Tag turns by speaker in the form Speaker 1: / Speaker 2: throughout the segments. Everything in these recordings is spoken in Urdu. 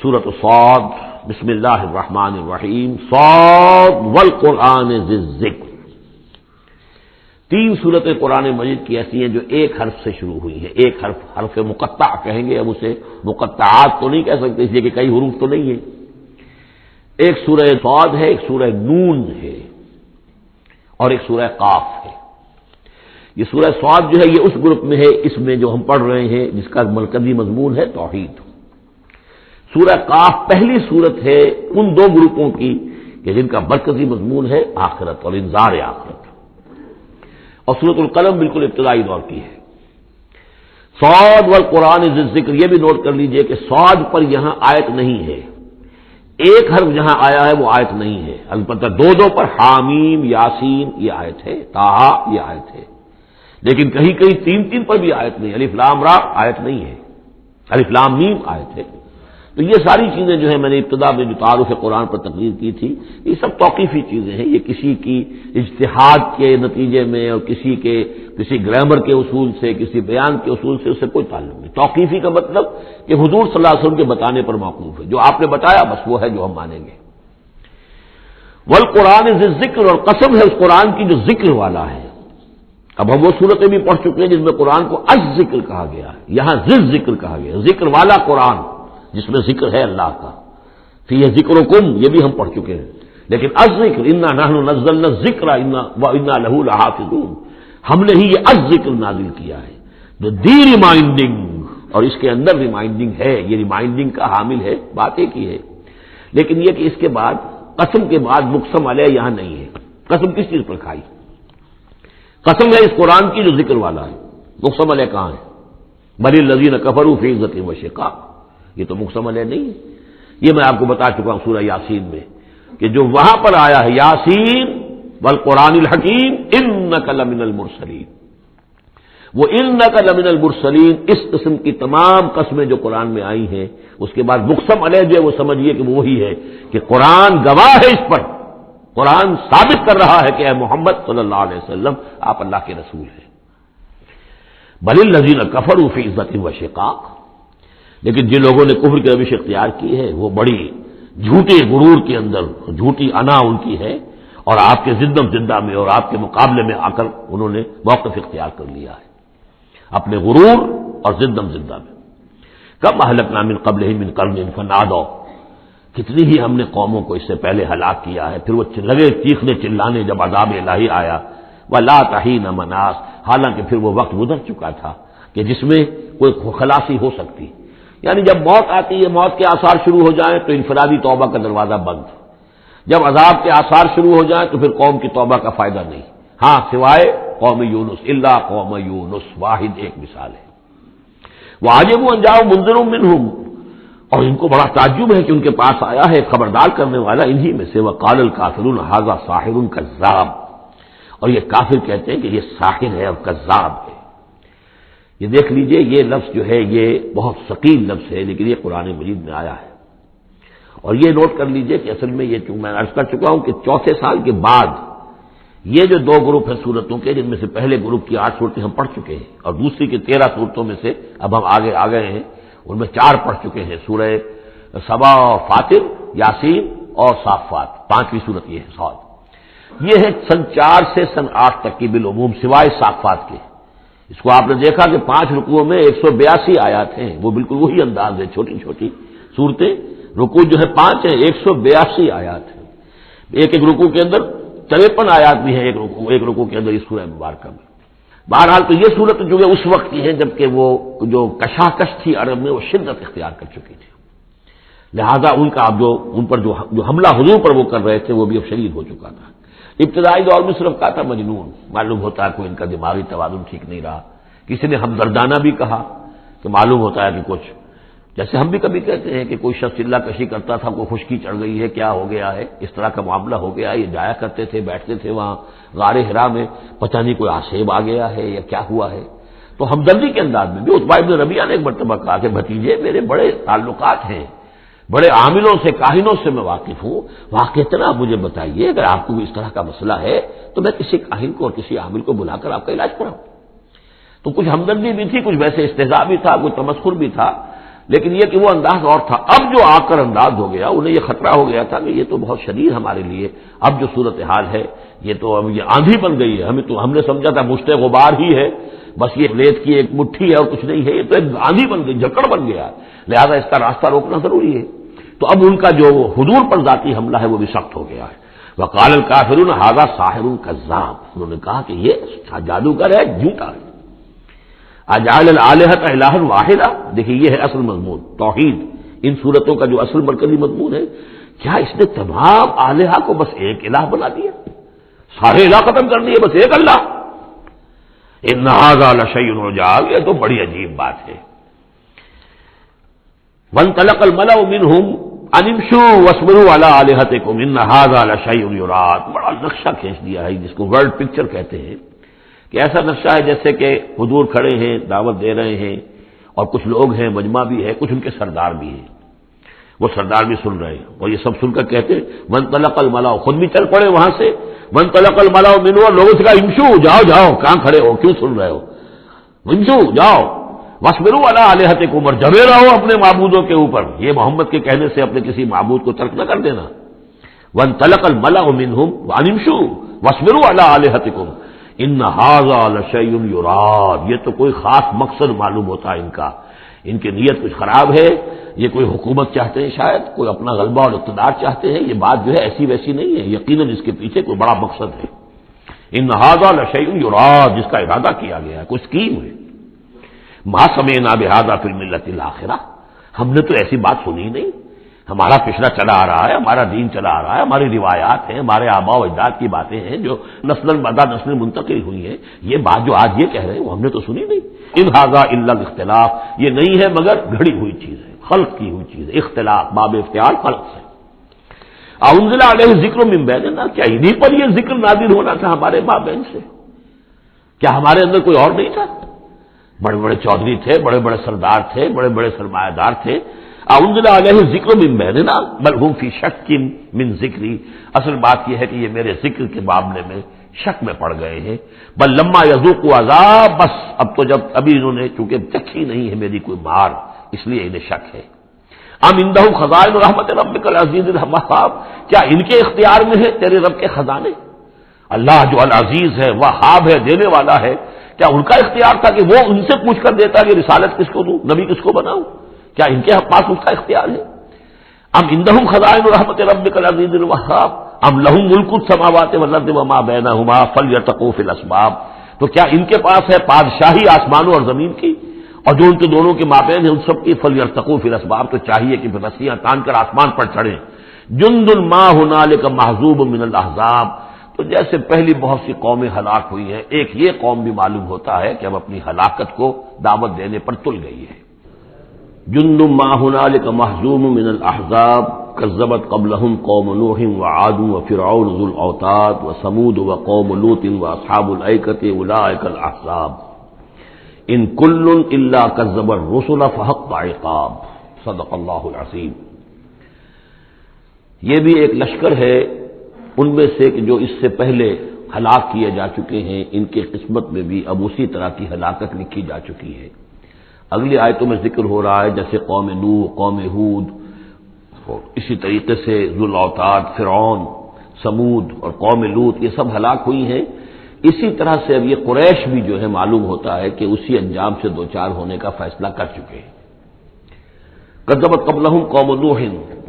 Speaker 1: سورۃ صاد، بسم اللہ الرحمن الرحیم، صاد والقرآن ذی الذکر۔ تین صورتیں قرآن مجید کی ایسی ہیں جو ایک حرف سے شروع ہوئی ہیں۔ ایک حرف مقطع کہیں گے، اب اسے مقطعات تو نہیں کہہ سکتے اس لیے کہ کئی حروف تو نہیں ہیں۔ ایک سورہ صاد ہے، ایک سورہ نون ہے اور ایک سورہ قاف ہے۔ یہ سورہ صاد جو ہے یہ اس گروپ میں ہے، اس میں جو ہم پڑھ رہے ہیں جس کا مرکزی مضمون ہے توحید۔ سورہ قاف پہلی صورت ہے ان دو گروپوں کی کہ جن کا مرکزی مضمون ہے آخرت اور انذار آخرت، اور سورۃ القلم بالکل ابتدائی دور کی ہے۔ صاد والقرآن ذی الذکر، یہ بھی نوٹ کر لیجئے کہ صاد پر یہاں آیت نہیں ہے، ایک حرف جہاں آیا ہے وہ آیت نہیں ہے، البتہ دو پر حامیم یاسین یہ آیت ہے، طٰہٰ یہ آیت ہے، لیکن کہیں کہیں تین پر بھی آیت نہیں، الف لام را آیت نہیں ہے، الف لام میم آیت ہے۔ تو یہ ساری چیزیں جو ہیں میں نے ابتدا میں جو تعارف قرآن پر تقریر کی تھی، یہ سب توقیفی چیزیں ہیں، یہ کسی کی اجتہاد کے نتیجے میں اور کسی گرامر کے اصول سے، کسی بیان کے اصول سے اس سے کوئی تعلق نہیں۔ توقیفی کا مطلب کہ حضور صلی اللہ علیہ وسلم کے بتانے پر موقوف ہے، جو آپ نے بتایا بس وہ ہے جو ہم مانیں گے۔ والقرآن ذی الذکر، اور قسم ہے اس قرآن کی جو ذکر والا ہے۔ اب ہم وہ صورتیں بھی پڑھ چکے ہیں جس میں قرآن کو الذکر کہا گیا ہے، یہاں ذی الذکر کہا گیا، ذکر والا قرآن جس میں ذکر ہے اللہ کا۔ فیہ ذکرکم یہ بھی ہم پڑھ چکے ہیں، لیکن الذکر انا نحن نزلنا الذکر وانا لہ لحافظون، ہم نے ہی یہ الذکر نازل کیا ہے، جو دی ریمائنڈنگ، اور اس کے اندر ریمائنڈنگ ہے، یہ ریمائنڈنگ کا حامل ہے، بات ایک ہی ہے، لیکن یہ کہ اس کے بعد قسم کے بعد مقسم علیہ یہاں نہیں ہے۔ قسم کس چیز پر کھائی؟ قسم ہے اس قرآن کی جو ذکر والا ہے، مقسم علیہ کہاں ہے؟ بل الذین کفروا فی عزۃ و شقاق، یہ تو مقسم علیہ نہیں ہے۔ یہ میں آپ کو بتا چکا ہوں سورہ یاسین میں کہ جو وہاں پر آیا ہے یاسین والقرآن الحکیم انک لمن المرسلین، وہ انک لمن المرسلین، اس قسم کی تمام قسمیں جو قرآن میں آئی ہیں اس کے بعد مقسم علیہ جو ہے وہ سمجھیے کہ وہی ہے کہ قرآن گواہ ہے اس پر، قرآن ثابت کر رہا ہے کہ اے محمد صلی اللہ علیہ وسلم آپ اللہ کے رسول ہیں۔ بل الذین کفروا فی عزۃ و شقاق، لیکن جن لوگوں نے کفر کی روش اختیار کی ہے وہ بڑی جھوٹے غرور کے اندر، جھوٹی انا ان کی ہے، اور آپ کے زندہ میں اور آپ کے مقابلے میں آ کر انہوں نے موقف اختیار کر لیا ہے اپنے غرور اور زندہ میں۔ کم اہلکنا من قبلہم من قرن فنادوا، کتنی ہی ہم نے قوموں کو اس سے پہلے ہلاک کیا ہے، پھر وہ لگے چیخنے چلانے جب عذاب الہی آیا، ولا تحین مناص، حالانکہ پھر وہ وقت گزر چکا تھا کہ جس میں کوئی خلاصی ہو سکتی، یعنی جب موت آتی ہے، موت کے آثار شروع ہو جائیں تو انفرادی توبہ کا دروازہ بند، جب عذاب کے آثار شروع ہو جائیں تو پھر قوم کی توبہ کا فائدہ نہیں، ہاں سوائے قوم یونس، الا قوم یونس، واحد ایک مثال ہے۔ وعجبوا ان جاءهم منذر منهم، اور ان کو بڑا تعجب ہے کہ ان کے پاس آیا ہے خبردار کرنے والا انہی میں سے، وقال الکافرون ھذا ساحر کذاب، اور یہ کافر کہتے ہیں کہ یہ ساحر ہے اور کذاب ہے۔ یہ دیکھ لیجئے یہ لفظ جو ہے یہ بہت ثقیل لفظ ہے، لیکن یہ قرآن مجید میں آیا ہے، اور یہ نوٹ کر لیجئے کہ اصل میں یہ میں عرض کر چکا ہوں کہ چوتھے سال کے بعد یہ جو دو گروپ ہیں صورتوں کے، جن میں سے پہلے گروپ کی 8 صورتیں ہم پڑھ چکے ہیں اور دوسری کی 13 صورتوں میں سے اب ہم آگے آ گئے ہیں، ان میں 4 پڑھ چکے ہیں، سورہ سبا اور فاطر، یاسین اور صافات، 5ویں صورت یہ ہے صاد۔ یہ ہے سن 4 سے سن 8 تک کی بالعموم سوائے صافات کے۔ اس کو آپ نے دیکھا کہ 5 رکوعوں میں 182 آیات ہیں، وہ بالکل وہی انداز ہے، چھوٹی چھوٹی صورتیں، رکوع جو ہے 5 ہیں، 182 آیات ہیں، ایک رکوع کے اندر 53 آیات بھی ہیں، ایک رکوع کے اندر اس سورہ مبارکہ میں۔ بہرحال تو یہ صورت جو ہے اس وقت کی ہے جبکہ وہ جو کشاکش تھی عرب میں وہ شدت اختیار کر چکی تھی، لہذا ان کا اب ان پر جو حملہ حضور پر وہ کر رہے تھے وہ بھی اب شدید ہو چکا تھا۔ ابتدائی دور میں صرف کہا تھا مجنون، معلوم ہوتا ہے کوئی ان کا دماغی توازن ٹھیک نہیں رہا، کسی نے ہمدردانہ بھی کہا کہ معلوم ہوتا ہے کہ کچھ، جیسے ہم بھی کبھی کہتے ہیں کہ کوئی شخص چلہ کشی کرتا تھا، کوئی خشکی چڑھ گئی ہے، کیا ہو گیا ہے، اس طرح کا معاملہ ہو گیا ہے، یہ جایا کرتے تھے، بیٹھتے تھے وہاں غار حرا میں، پتہ نہیں کوئی آسیب آ گیا ہے یا کیا ہوا ہے، تو ہمدردی کے انداز میں بھی عتبہ ابن ربیعہ نے ایک مرتبہ کہا کہ بھتیجے میرے بڑے تعلقات ہیں، بڑے عاملوں سے کاہنوں سے میں واقف ہوں، واقعتاً آپ مجھے بتائیے اگر آپ کو اس طرح کا مسئلہ ہے تو میں کسی کاہن کو اور کسی عامل کو بلا کر آپ کا علاج کراؤں۔ تو کچھ ہمدردی بھی تھی، کچھ ویسے استہزاء بھی تھا، کچھ تمسخر بھی تھا، لیکن یہ کہ وہ انداز اور تھا. اب جو آ کر انداز ہو گیا، انہیں یہ خطرہ ہو گیا تھا کہ یہ تو بہت شدید ہمارے لیے اب جو صورتحال ہے، یہ تو اب یہ آندھی بن گئی ہے. ہم نے سمجھا تھا مشت غبار ہی ہے، بس یہ ریت کی ایک مٹھی ہے اور کچھ نہیں ہے. یہ تو ایک آندھی بن گئی، جھکڑ بن گیا، لہذا اس کا راستہ روکنا ضروری ہے. تو اب ان کا جو حضور پر ذاتی حملہ ہے وہ بھی سخت ہو گیا ہے. وقال الکافرون ھذا ساحر کذاب، انہوں نے کہا کہ یہ جادوگر ہے، جھوٹا ہے. اجعل الآلہۃ الہا واحدہ، دیکھیے یہ ہے اصل مضمون توحید. ان صورتوں کا جو اصل مرکزی مضمون ہے، کیا اس نے تمام آلہہ کو بس ایک الہ بنا دیا، سارے الہ ختم کر دیے، بس ایک اللہ. ان ھذا لشیء عجاب، یہ تو بڑی عجیب بات ہے. وانطلق الملأ منهم ان امشوا واصبروا على آلہتکم ان ھذا لشیء یراد. بڑا نقشہ کھینچ دیا ہے جس کو ورلڈ پکچر کہتے ہیں، کہ ایسا نقشہ ہے جیسے کہ حضور کھڑے ہیں، دعوت دے رہے ہیں، اور کچھ لوگ ہیں، مجمع بھی ہے، کچھ ان کے سردار بھی ہیں، وہ سردار بھی سن رہے ہیں، اور یہ سب سن کر کہتے ہیں وانطلق الملأ، خود بھی چل پڑے وہاں سے. وانطلق الملأ منهم، اور لوگوں سے کہا امشوا، جاؤ جاؤ، کہاں کھڑے ہو، کیوں سن رہے ہو، امشوا جاؤ، واصبروا علی آلہتکم، اور جمے رہو اپنے معبودوں کے اوپر. یہ محمد کے کہنے سے اپنے کسی معبود کو ترک نہ کر دینا. وانطلق الملأ منهم ان امشوا واصبروا علی آلہتکم ان ھذا لشیء یراد. یہ تو کوئی خاص مقصد معلوم ہوتا ہے ان کا، ان کی نیت کچھ خراب ہے، یہ کوئی حکومت چاہتے ہیں، شاید کوئی اپنا غلبہ اور اقتدار چاہتے ہیں. یہ بات جو ہے ایسی ویسی نہیں ہے، یقیناً اس کے پیچھے کوئی بڑا مقصد ہے. ان ھذا لشیء یراد، جس کا ارادہ کیا گیا ہے، کوئی اسکیم ہے. ما سمعنا بھذا فی الملۃ الاخرہ، ہم نے تو ایسی بات سنی نہیں. ہمارا پچھلا چلا آ رہا ہے، ہمارا دین چلا آ رہا ہے، ہماری روایات ہیں، ہمارے آباء و اجداد کی باتیں ہیں جو نسل بعد نسل منتقل ہوئی ہیں. یہ بات جو آج یہ کہہ رہے ہیں وہ ہم نے تو سنی نہیں. ان ھذا الا الاختلاف، یہ نہیں ہے مگر گھڑی ہوئی چیز ہے، خلق کی ہوئی چیز ہے. اختلاف باب افتعال خلق سے. انزل علیہ ذکر من بیننا، کیا انہیں پر یہ ذکر نازل ہونا تھا ہمارے مابین سے؟ کیا ہمارے اندر کوئی اور نہیں تھا؟ بڑے بڑے چودھری تھے، بڑے بڑے سردار تھے، بڑے بڑے سرمایہ دار تھے. انزل علیہ ذکر من بیننا بل هم فی شک من ذکری، اصل بات یہ ہے کہ یہ میرے ذکر کے معاملے میں شک میں پڑ گئے ہیں. بل لما یذوقوا عذاب، بس اب تو جب ابھی انہوں نے چونکہ چکھی نہیں ہے میری کوئی مار، اس لیے انہیں شک ہے. ام عندہ خزائن رحمت ربک العزیز الوہاب، کیا ان کے اختیار میں ہے تیرے رب کے خزانے؟ اللہ جو العزیز ہے، وہاب ہے، دینے والا ہے، کیا ان کا اختیار تھا کہ وہ ان سے پوچھ کر دیتا کہ رسالت کس کو دوں، نبی کس کو بناؤں؟ کیا ان کے پاس اس کا اختیار ہے؟ ام عندہم خزائن رحمت ربک العزیز الوہاب ام لہم ملک السماوات والارض وما بینہما فلیرتقوا فی الاسباب، تو کیا ان کے پاس ہے بادشاہی آسمانوں اور زمین کی، اور جو ان کے دونوں کے مابین ہے ان سب کی فلیرتقوا فی الاسباب، تو چاہیے کہ رسیاں تان کر آسمان پر چڑھیں. جند ما ہنالک محذوب من الاحزاب، تو جیسے پہلی بہت سی قومیں ہلاک ہوئی ہیں، ایک یہ قوم بھی معلوم ہوتا ہے کہ اب اپنی ہلاکت کو دعوت دینے پر تل گئی ہے. جند ما هنالك محزوم من الاحزاب كذبت قبلهم قوم نوح وعاد وفرعون ذو الاوتاد وثمود وقوم لوط واصحاب الايكه اولئك الاحزاب ان كل الا كذب الرسل فحق عقاب. صدق اللہ العظیم. یہ بھی ایک لشکر ہے ان میں سے کہ جو اس سے پہلے ہلاک کیے جا چکے ہیں، ان کی قسمت میں بھی اب اسی طرح کی ہلاکت لکھی جا چکی ہے. اگلی آیتوں میں ذکر ہو رہا ہے جیسے قوم نوح، قوم ہود، اسی طریقے سے ذو الاوتاد، فرعون، سمود اور قوم لوط، یہ سب ہلاک ہوئی ہیں. اسی طرح سے اب یہ قریش بھی جو ہے معلوم ہوتا ہے کہ اسی انجام سے دوچار ہونے کا فیصلہ کر چکے ہیں. کذبت قبلہم قوم نوح،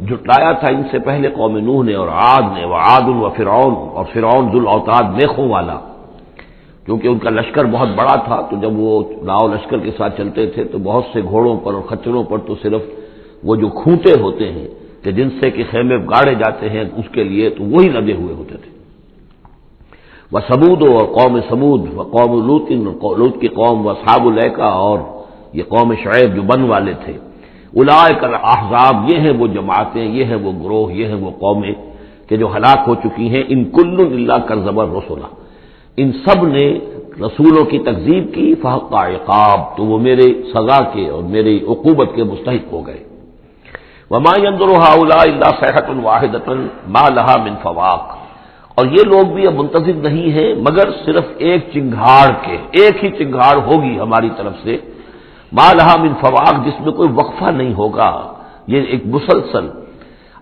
Speaker 1: جھٹلایا تھا ان سے پہلے قوم نوح نے اور عاد نے، وعاد وفرعون، اور فرعون ذو الاوتاد میخوں والا، کیونکہ ان کا لشکر بہت بڑا تھا، تو جب وہ لاؤ لشکر کے ساتھ چلتے تھے تو بہت سے گھوڑوں پر اور خچروں پر تو صرف وہ جو کھوٹے ہوتے ہیں کہ جن سے کہ خیمے گاڑے جاتے ہیں اس کے لیے، تو وہی لدے ہوئے ہوتے تھے. وہ سمود اور قوم سمود، و قوم لوط، لوط کی قوم، و اصحاب الایکہ، اور یہ قوم شعیب جو بن والے تھے. اولئک الاحزاب، یہ ہیں وہ جماعتیں، یہ ہیں وہ گروہ، یہ ہیں وہ قومیں کہ جو ہلاک ہو چکی ہیں. ان کل الا کذب الرسل، ان سب نے رسولوں کی تکذیب کی، فحق عقاب، تو وہ میرے سزا کے اور میری عقوبت کے مستحق ہو گئے. وما ينظر هؤلاء الا صيحة واحدة ما لها من فواق، اور یہ لوگ بھی اب منتظر نہیں ہیں مگر صرف ایک چنگھاڑ کے، ایک ہی چنگھاڑ ہوگی ہماری طرف سے، ما لہا من فواق، جس میں کوئی وقفہ نہیں ہوگا، یہ ایک مسلسل.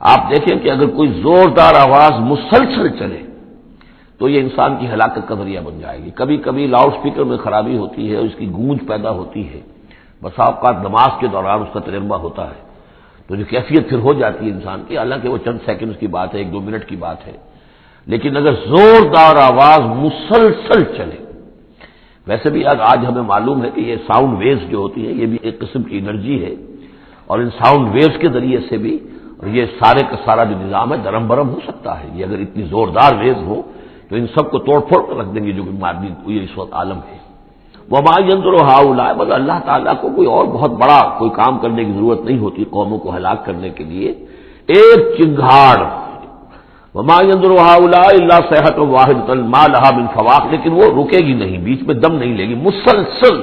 Speaker 1: آپ دیکھیں کہ اگر کوئی زوردار آواز مسلسل چلے تو یہ انسان کی ہلاکت کا ذریعہ بن جائے گی. کبھی کبھی لاؤڈ سپیکر میں خرابی ہوتی ہے، اس کی گونج پیدا ہوتی ہے، بسا اوقات نماز کے دوران اس کا تجربہ ہوتا ہے، تو جو کیفیت پھر ہو جاتی ہے انسان کی، حالانکہ وہ چند سیکنڈز کی بات ہے، 1-2 منٹ کی بات ہے. لیکن اگر زوردار آواز مسلسل چلے، ویسے بھی آج ہمیں معلوم ہے کہ یہ ساؤنڈ ویوز جو ہوتی ہیں یہ بھی ایک قسم کی انرجی ہے، اور ان ساؤنڈ ویوز کے ذریعے سے بھی یہ سارے کا سارا جو نظام ہے درم برم ہو سکتا ہے. یہ اگر اتنی زوردار ویوز ہو تو ان سب کو توڑ پھوڑ کر رکھ دیں گے جو بھی اس وقت عالم ہے. وما ينظر هؤلاء، مگر اللہ تعالیٰ کو کوئی اور بہت بڑا کوئی کام کرنے کی ضرورت نہیں ہوتی قوموں کو ہلاک کرنے کے لیے. ایک چنگھاڑ، وما ينظر هؤلاء الا صيحة واحدة ما لها من فواق، لیکن وہ رکے گی نہیں، بیچ میں دم نہیں لے گی، مسلسل.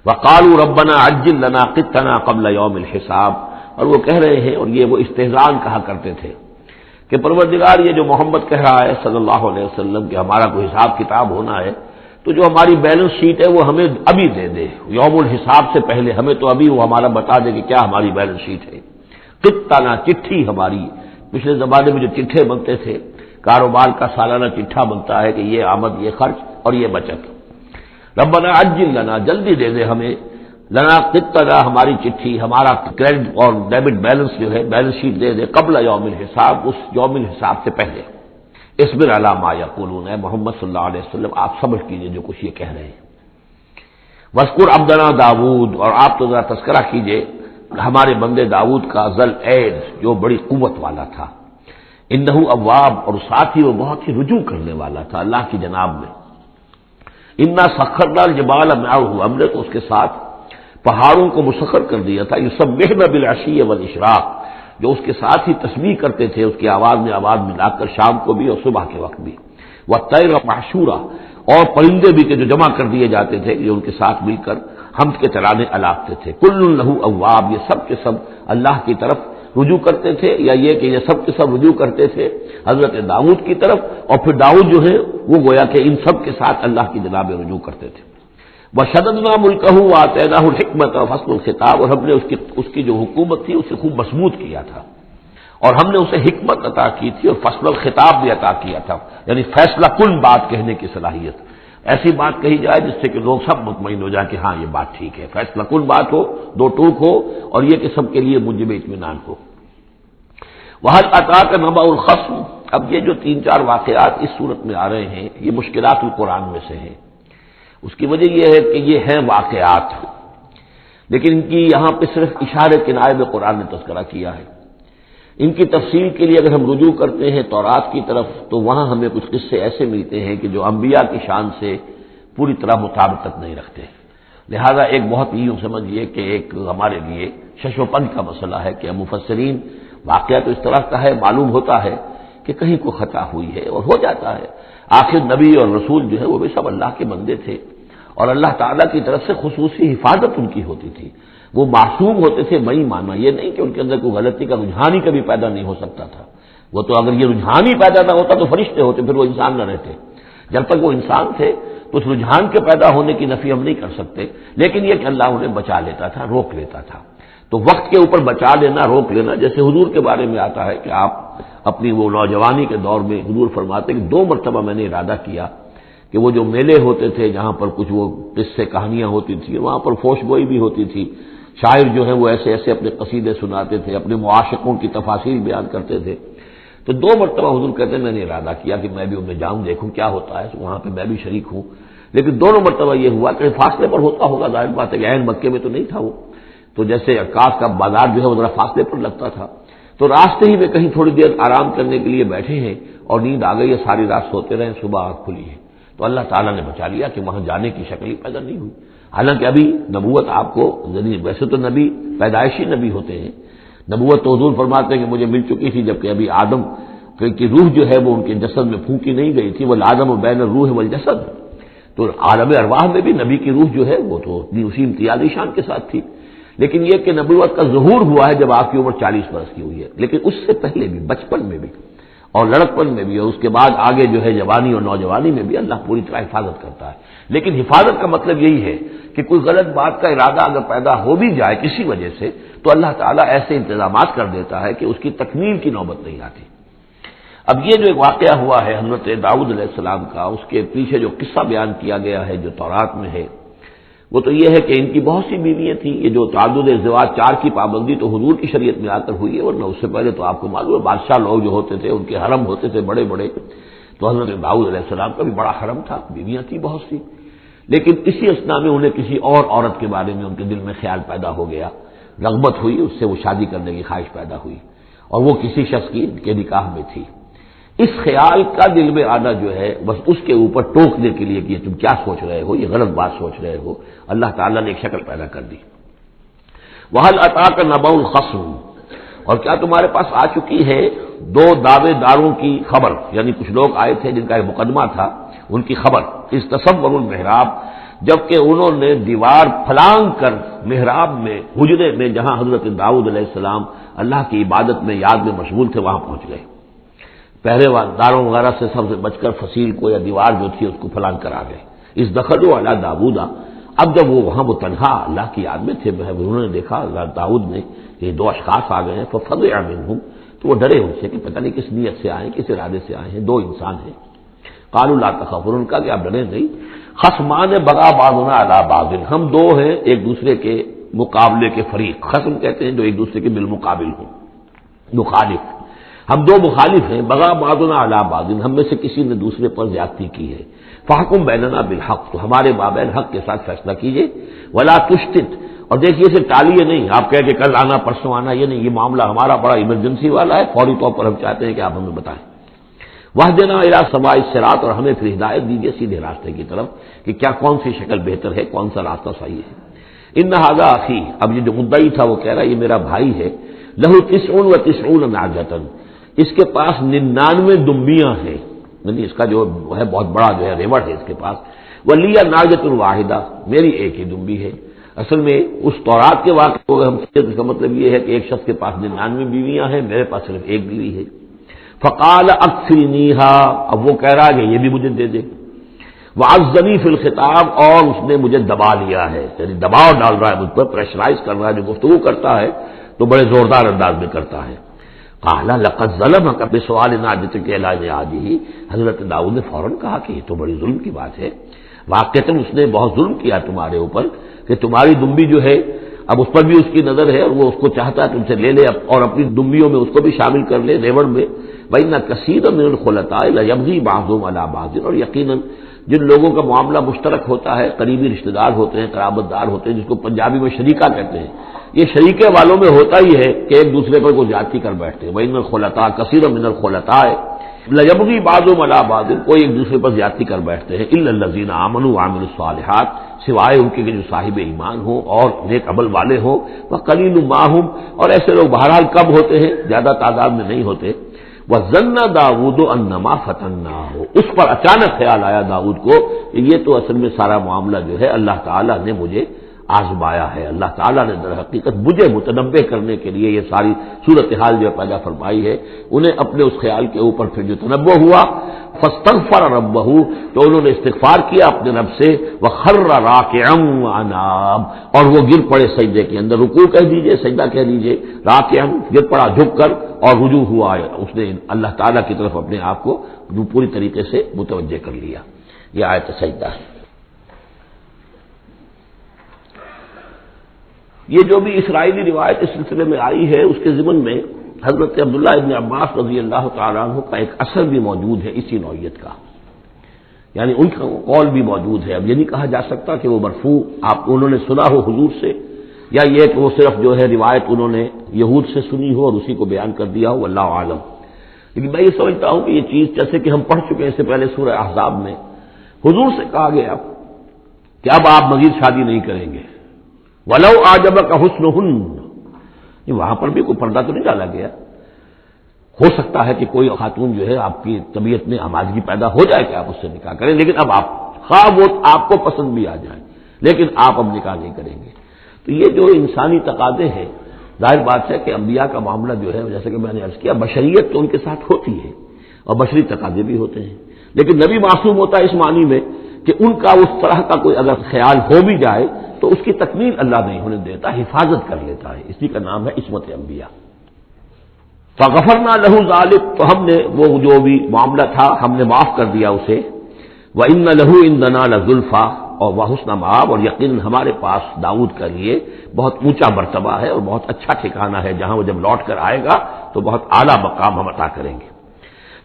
Speaker 1: وقالوا ربنا عجل لنا قطنا قبل يوم الحساب، اور وہ کہہ رہے ہیں، اور یہ وہ استہزاء کہا کرتے تھے کہ پروردگار یہ جو محمد کہہ رہا ہے صلی اللہ علیہ وسلم کہ ہمارا کوئی حساب کتاب ہونا ہے، تو جو ہماری بیلنس شیٹ ہے وہ ہمیں ابھی دے دے، یوم الحساب سے پہلے ہمیں تو ابھی وہ ہمارا بتا دے کہ کیا ہماری بیلنس شیٹ ہے. قطنا، چٹھی ہماری. پچھلے زمانے میں جو چٹھے بنتے تھے، کاروبار کا سالانہ چٹھا بنتا ہے کہ یہ آمد، یہ خرچ اور یہ بچت. ربنا عجل لنا، جلدی دے دے ہمیں، لنا قطنا، ہماری چٹھی، ہمارا کریڈٹ اور ڈیبٹ بیلنس جو ہے بیلنس شیٹ دے دے، قبل یوم الحساب، اس یوم الحساب سے پہلے. اصبر علی ما یقولون، اے محمد صلی اللہ علیہ وسلم آپ صبر کیجئے جو کچھ یہ کہہ رہے ہیں. واذکر عبدنا داؤد، اور آپ تو ذرا تذکرہ کیجئے ہمارے بندے داؤد کا، ذل ایڈ، جو بڑی قوت والا تھا. انہ اواب، اور ساتھ ہی وہ بہت ہی رجوع کرنے والا تھا اللہ کی جناب میں. انا سخرنا الجبال معه، ہم نے تو اس کے ساتھ پہاڑوں کو مسخر کر دیا تھا. یسبحن بالعشی والاشراق، جو اس کے ساتھ ہی تسبیح کرتے تھے اس کی آواز میں آواز ملا کر، شام کو بھی اور صبح کے وقت بھی. والطیر محشورا، اور پرندے بھی کہ جو جمع کر دیے جاتے تھے یہ ان کے ساتھ مل کر حمد کے ترانے الاپتے تھے. کل لہ اواب، یہ سب کے سب اللہ کی طرف رجوع کرتے تھے، یا یہ کہ یہ سب کے سب رجوع کرتے تھے حضرت داؤد کی طرف، اور پھر داؤد جو ہے وہ گویا کہ ان سب کے ساتھ اللہ کی جناب میں رجوع کرتے تھے. وشددنا ملکہ وآتیناہ الحکمۃ وفصل الخطاب، اور ہم نے اس کی جو حکومت تھی اسے خوب مضبوط کیا تھا، اور ہم نے اسے حکمت عطا کی تھی اور فصل الخطاب بھی عطا کیا تھا، یعنی فیصلہ کن بات کہنے کی صلاحیت. ایسی بات کہی جائے جس سے کہ لوگ سب مطمئن ہو جائے کہ ہاں یہ بات ٹھیک ہے، فیصلہ کن بات ہو، دو ٹوک ہو، اور یہ کہ سب کے لیے منجم اطمینان ہو. وَهَلْ أَتَاكَ نَبَأُ الْخَصْمِ، اب یہ جو 3-4 واقعات اس صورت میں آ رہے ہیں یہ مشکلات القرآن میں سے ہیں. اس کی وجہ یہ ہے کہ یہ ہیں واقعات، لیکن ان کی یہاں پہ صرف اشارے کنائے میں قرآن نے تذکرہ کیا ہے. ان کی تفصیل کے لیے اگر ہم رجوع کرتے ہیں تورات کی طرف تو وہاں ہمیں کچھ قصے ایسے ملتے ہیں کہ جو انبیاء کی شان سے پوری طرح مطابقت نہیں رکھتے. لہذا ایک بہت ہی یوں سمجھیے کہ ایک ہمارے لیے شش و پنج کا مسئلہ ہے کہ مفسرین واقعہ تو اس طرح کا ہے، معلوم ہوتا ہے کہ کہیں کو خطا ہوئی ہے اور ہو جاتا ہے. آخر نبی اور رسول جو ہے وہ بھی سب اللہ کے بندے تھے، اور اللہ تعالیٰ کی طرف سے خصوصی حفاظت ان کی ہوتی تھی. وہ معصوم ہوتے تھے، میں ماننا یہ نہیں کہ ان کے اندر کوئی غلطی کا رجحان ہی کبھی پیدا نہیں ہو سکتا تھا. وہ تو اگر یہ رجحان ہی پیدا نہ ہوتا تو فرشتے ہوتے، پھر وہ انسان نہ رہتے. جب تک وہ انسان تھے تو اس رجحان کے پیدا ہونے کی نفی ہم نہیں کر سکتے، لیکن یہ کہ اللہ انہیں بچا لیتا تھا، روک لیتا تھا. تو وقت کے اوپر بچا لینا، روک لینا، جیسے حضور کے بارے میں آتا ہے کہ آپ اپنی وہ نوجوانی کے دور میں حضور فرماتے کہ 2 مرتبہ میں نے ارادہ کیا کہ وہ جو میلے ہوتے تھے جہاں پر کچھ وہ قصے کہانیاں ہوتی تھیں، وہاں پر فوش گوئی بھی ہوتی تھی، شاعر جو ہے وہ ایسے ایسے اپنے قصیدے سناتے تھے، اپنے معاشقوں کی تفاصیل بیان کرتے تھے. تو 2 مرتبہ حضور کہتے ہیں میں نے ارادہ کیا کہ میں بھی ان میں جاؤں، دیکھوں کیا ہوتا ہے، وہاں پہ میں بھی شریک ہوں. لیکن دونوں مرتبہ یہ ہوا کہ فاصلے پر ہوتا ہوگا، ظاہر بات ہے کہ عین مکے میں تو نہیں تھا وہ، تو جیسے عکاس کا بازار جو ہے وہ ذرا فاصلے پر لگتا تھا. تو راستے ہی میں کہیں تھوڑی دیر آرام کرنے کے لیے بیٹھے ہیں اور نیند آ گئی ہے، ساری رات سوتے رہے، صبح آنکھ کھلی ہے. تو اللہ تعالیٰ نے بچا لیا کہ وہاں جانے کی شکل ہی پیدا نہیں ہوئی. حالانکہ ابھی نبوت آپ کو، ویسے تو نبی پیدائشی نبی ہوتے ہیں، نبوت تو حضور فرماتے ہیں کہ مجھے مل چکی تھی جبکہ ابھی آدم کی روح جو ہے وہ ان کے جسد میں پھونکی نہیں گئی تھی. وہ آدم بین الروح والجسد، تو عالم ارواح میں بھی نبی کی روح جو ہے وہ تو اسی امتیازی شان کے ساتھ تھی. لیکن یہ کہ نبوت کا ظہور ہوا ہے جب آپ کی عمر 40 برس کی ہوئی ہے، لیکن اس سے پہلے بھی، بچپن میں بھی اور لڑکپن میں بھی، اور اس کے بعد آگے جو ہے جوانی اور نوجوانی میں بھی اللہ پوری طرح حفاظت کرتا ہے. لیکن حفاظت کا مطلب یہی ہے کہ کوئی غلط بات کا ارادہ اگر پیدا ہو بھی جائے کسی وجہ سے تو اللہ تعالیٰ ایسے انتظامات کر دیتا ہے کہ اس کی تکمیل کی نوبت نہیں آتی۔ اب یہ جو ایک واقعہ ہوا ہے حضرت داؤد علیہ السلام کا، اس کے پیچھے جو قصہ بیان کیا گیا ہے جو تورات میں ہے، وہ تو یہ ہے کہ ان کی بہت سی بیویاں تھیں۔ یہ جو تعدد ازدواج 4 کی پابندی تو حضور کی شریعت میں آ کر ہوئی ہے، ورنہ اس سے پہلے تو آپ کو معلوم ہے بادشاہ لوگ جو ہوتے تھے ان کے حرم ہوتے تھے بڑے بڑے، تو حضرت داؤد علیہ السلام کا بھی بڑا حرم تھا، بیویاں تھیں بہت سی، لیکن اسی اثنا میں انہیں کسی اور عورت کے بارے میں ان کے دل میں خیال پیدا ہو گیا، رغبت ہوئی، اس سے وہ شادی کرنے کی خواہش پیدا ہوئی، اور وہ کسی شخص کے نکاح میں تھی۔ اس خیال کا دل میں آنا جو ہے بس اس کے اوپر ٹوکنے کے لیے کہ تم کیا سوچ رہے ہو، یہ غلط بات سوچ رہے ہو، اللہ تعالیٰ نے ایک شکل پیدا کر دی۔ وَهَلْ أَتَاكَ نَبَأُ الْخَصْمِ، اور کیا تمہارے پاس آ چکی ہے 2 دعوے داروں کی خبر، یعنی کچھ لوگ آئے تھے جن کا ایک مقدمہ تھا، ان کی خبر، اِذْ تَصَوَّرُوا الْمِحْرَابَ، جبکہ انہوں نے دیوار پھلانگ کر محراب میں، حجرے میں جہاں حضرت داؤد علیہ السلام اللہ کی عبادت میں یاد میں مشغول تھے وہاں پہنچ گئے، پہرے داروں وغیرہ سے سب سے بچ کر فصیل کو یا دیوار جو تھی اس کو پھلانگ کر آ گئے۔ اس دخلوا علی داؤد، اب جب وہ تنہا اللہ کی یاد میں تھے، انہوں نے دیکھا داؤد نے یہ 2 اشخاص آ گئے ہیں، ففزع منہم، تو وہ ڈرے ان سے کہ پتہ نہیں کس نیت سے آئے، کس ارادے سے آئے ہیں، 2 انسان ہیں۔ قالوا لا تخف، ان کا کہ آپ ڈریں نہیں، خصمان بغى بعضنا علی بعض، ہم 2 ہیں ایک دوسرے کے مقابلے کے فریق، خصم کہتے ہیں جو ایک دوسرے کے بالمقابل ہوں، مخالف، ہم 2 مخالف ہیں، بغى بعضنا علی بعض، ہم میں سے کسی نے دوسرے پر زیادتی کی ہے، فاحکم بیننا بالحق، تو ہمارے مابین حق کے ساتھ فیصلہ کیجیے، ولا تشتت، اور دیکھیے اسے ٹالیے نہیں، آپ کہہ کہ کل آنا پرسوں آنا، یہ نہیں، یہ معاملہ ہمارا بڑا ایمرجنسی والا ہے، فوری طور پر ہم چاہتے ہیں کہ آپ ہمیں بتائیں۔ واہدنا الی سواء الصراط، اور ہمیں پھر ہدایت دیجیے سیدھے راستے کی طرف کہ کیا کون سی شکل بہتر ہے، کون سا راستہ صحیح ہے۔ ان ھذا اخی، اب یہ جو مدعی تھا وہ کہہ رہا ہے یہ میرا بھائی ہے، لہ 99 نعجۃ، اس کے پاس 99 دمبیاں ہیں، یعنی اس کا جو ہے بہت بڑا جو ہے ریوڑ ہے اس کے پاس، ولی نعجۃ واحدہ، میری ایک ہی دمبی ہے۔ اصل میں اس تورات کے واقعے کو ہم اس کا مطلب یہ ہے کہ ایک شخص کے پاس 99 بیویاں ہیں، میرے پاس صرف ایک بیوی ہے۔ فقال اکفلنیھا، اب وہ کہہ رہا ہے کہ یہ بھی مجھے دے دے۔ وعزنی فی الخطاب، اور اس نے مجھے دبا لیا ہے، یعنی دباؤ ڈال رہا ہے مجھ پر، پریشرائز کر رہا ہے، جو گفتگو کرتا ہے تو بڑے زوردار انداز میں کرتا ہے۔ قال لقد ظلمك بسؤال نعجتك الى نعاجه، حضرت داؤد نے فوراً کہا کہ یہ تو بڑی ظلم کی بات ہے، واقعتاً اس نے بہت ظلم کیا تمہارے اوپر کہ تمہاری دمبی جو ہے اب اس پر بھی اس کی نظر ہے اور وہ اس کو چاہتا ہے تم سے لے لے اور اپنی دمبیوں میں اس کو بھی شامل کر لے ریوڑ میں۔ وَإِنَّ كَثِيرًا مِنَ الْخُلَطَاءِ لَيَبْغِي بَعْضُهُمْ عَلَى بَعْضٍ، اور یقیناً جن لوگوں کا معاملہ مشترک ہوتا ہے، قریبی رشتہ دار ہوتے ہیں، قرابت دار ہوتے ہیں، جس کو پنجابی میں شریکہ کہتے ہیں، یہ شریکے والوں میں ہوتا ہی ہے کہ ایک دوسرے پر کوئی زیادتی کر بیٹھتے ہیں۔ وَإِنَّ الْخُلَطَاءَ كَثِيرًا مِنَ الْخُلَطَاءِ لَيَبْغِي بَعْضُهُمْ عَلَى بَعْضٍ، کوئی ایک دوسرے پر زیادتی کر بیٹھتے ہیں، إِلَّا الَّذِينَ آمَنُوا وَعَمِلُوا الصَّالِحَاتِ، سوائے ان کے جو صاحب ایمان ہوں اور نیک عمل والے ہوں، وَقَلِيلٌ مَا هُمْ، اور ایسے لوگ بہرحال کم ہوتے ہیں، زیادہ تعداد میں نہیں ہوتے۔ وَظَنَّ داؤد أَنَّمَا فَتَنَّاهُ، اس پر اچانک خیال آیا داؤد کو کہ یہ تو اصل میں سارا معاملہ جو ہے اللہ تعالیٰ نے مجھے آزمایا ہے، اللہ تعالیٰ نے در حقیقت مجھے متنبہ کرنے کے لیے یہ ساری صورتحال جو پیدا فرمائی ہے۔ انہیں اپنے اس خیال کے اوپر پھر جو تنبہ ہوا، فاستغفر ربہ، تو انہوں نے استغفار کیا اپنے رب سے، وخر راکعا واناب، اور وہ گر پڑے سجدے کے اندر، رکوع کہہ دیجئے، سجدہ کہہ دیجئے، راکعا گر پڑا جھک کر، اور رجوع ہوا، اس نے اللہ تعالیٰ کی طرف اپنے آپ کو پوری طریقے سے متوجہ کر لیا۔ یہ آیت سجدہ ہے۔ یہ جو بھی اسرائیلی روایت اس سلسلے میں آئی ہے اس کے ضمن میں حضرت عبداللہ ابن عباس رضی اللہ تعالیٰ عنہ کا ایک اثر بھی موجود ہے اسی نوعیت کا، یعنی ان کا قول بھی موجود ہے۔ اب یہ نہیں کہا جا سکتا کہ وہ مرفوع انہوں نے سنا ہو حضور سے، یا یہ کہ وہ صرف جو ہے روایت انہوں نے یہود سے سنی ہو اور اسی کو بیان کر دیا ہو، اللہ عالم۔ لیکن میں یہ سمجھتا ہوں کہ یہ چیز جیسے کہ ہم پڑھ چکے ہیں اس سے پہلے سورہ احزاب میں، حضور سے کہا گیا کہ اب آپ مزید شادی نہیں کریں گے، وَلَوْ أَعْجَبَكَ حُسْنُهُنَّ، وہاں پر بھی کوئی پردہ تو نہیں ڈالا گیا۔ ہو سکتا ہے کہ کوئی خاتون جو ہے آپ کی طبیعت میں آمادگی پیدا ہو جائے کہ آپ اس سے نکاح کریں، لیکن اب آپ خواہ وہ آپ کو پسند بھی آ جائیں لیکن آپ اب نکاح نہیں کریں گے۔ تو یہ جو انسانی تقاضے ہیں، ظاہر بات ہے کہ انبیاء کا معاملہ جو ہے جیسے کہ میں نے عرض کیا، بشریت تو ان کے ساتھ ہوتی ہے اور بشری تقاضے بھی ہوتے ہیں، لیکن نبی معصوم ہوتا ہے اس معنی میں کہ ان کا اس طرح کا کوئی اگر خیال ہو بھی جائے تو اس کی تکمیل اللہ نہیں ہونے دیتا، حفاظت کر لیتا ہے، اسی کا نام ہے عصمت انبیاء۔ فغفرنا لہ ذلک، تو ہم نے وہ جو بھی معاملہ تھا ہم نے معاف کر دیا اسے، وَإِنَّ لَهُ عِندَنَا لَزُلْفَىٰ، اور وہ حسن مآب، اور یقیناً ہمارے پاس داؤد کے لیے بہت اونچا مرتبہ ہے اور بہت اچھا ٹھکانہ ہے، جہاں وہ جب لوٹ کر آئے گا تو بہت اعلیٰ مقام ہم عطا کریں گے۔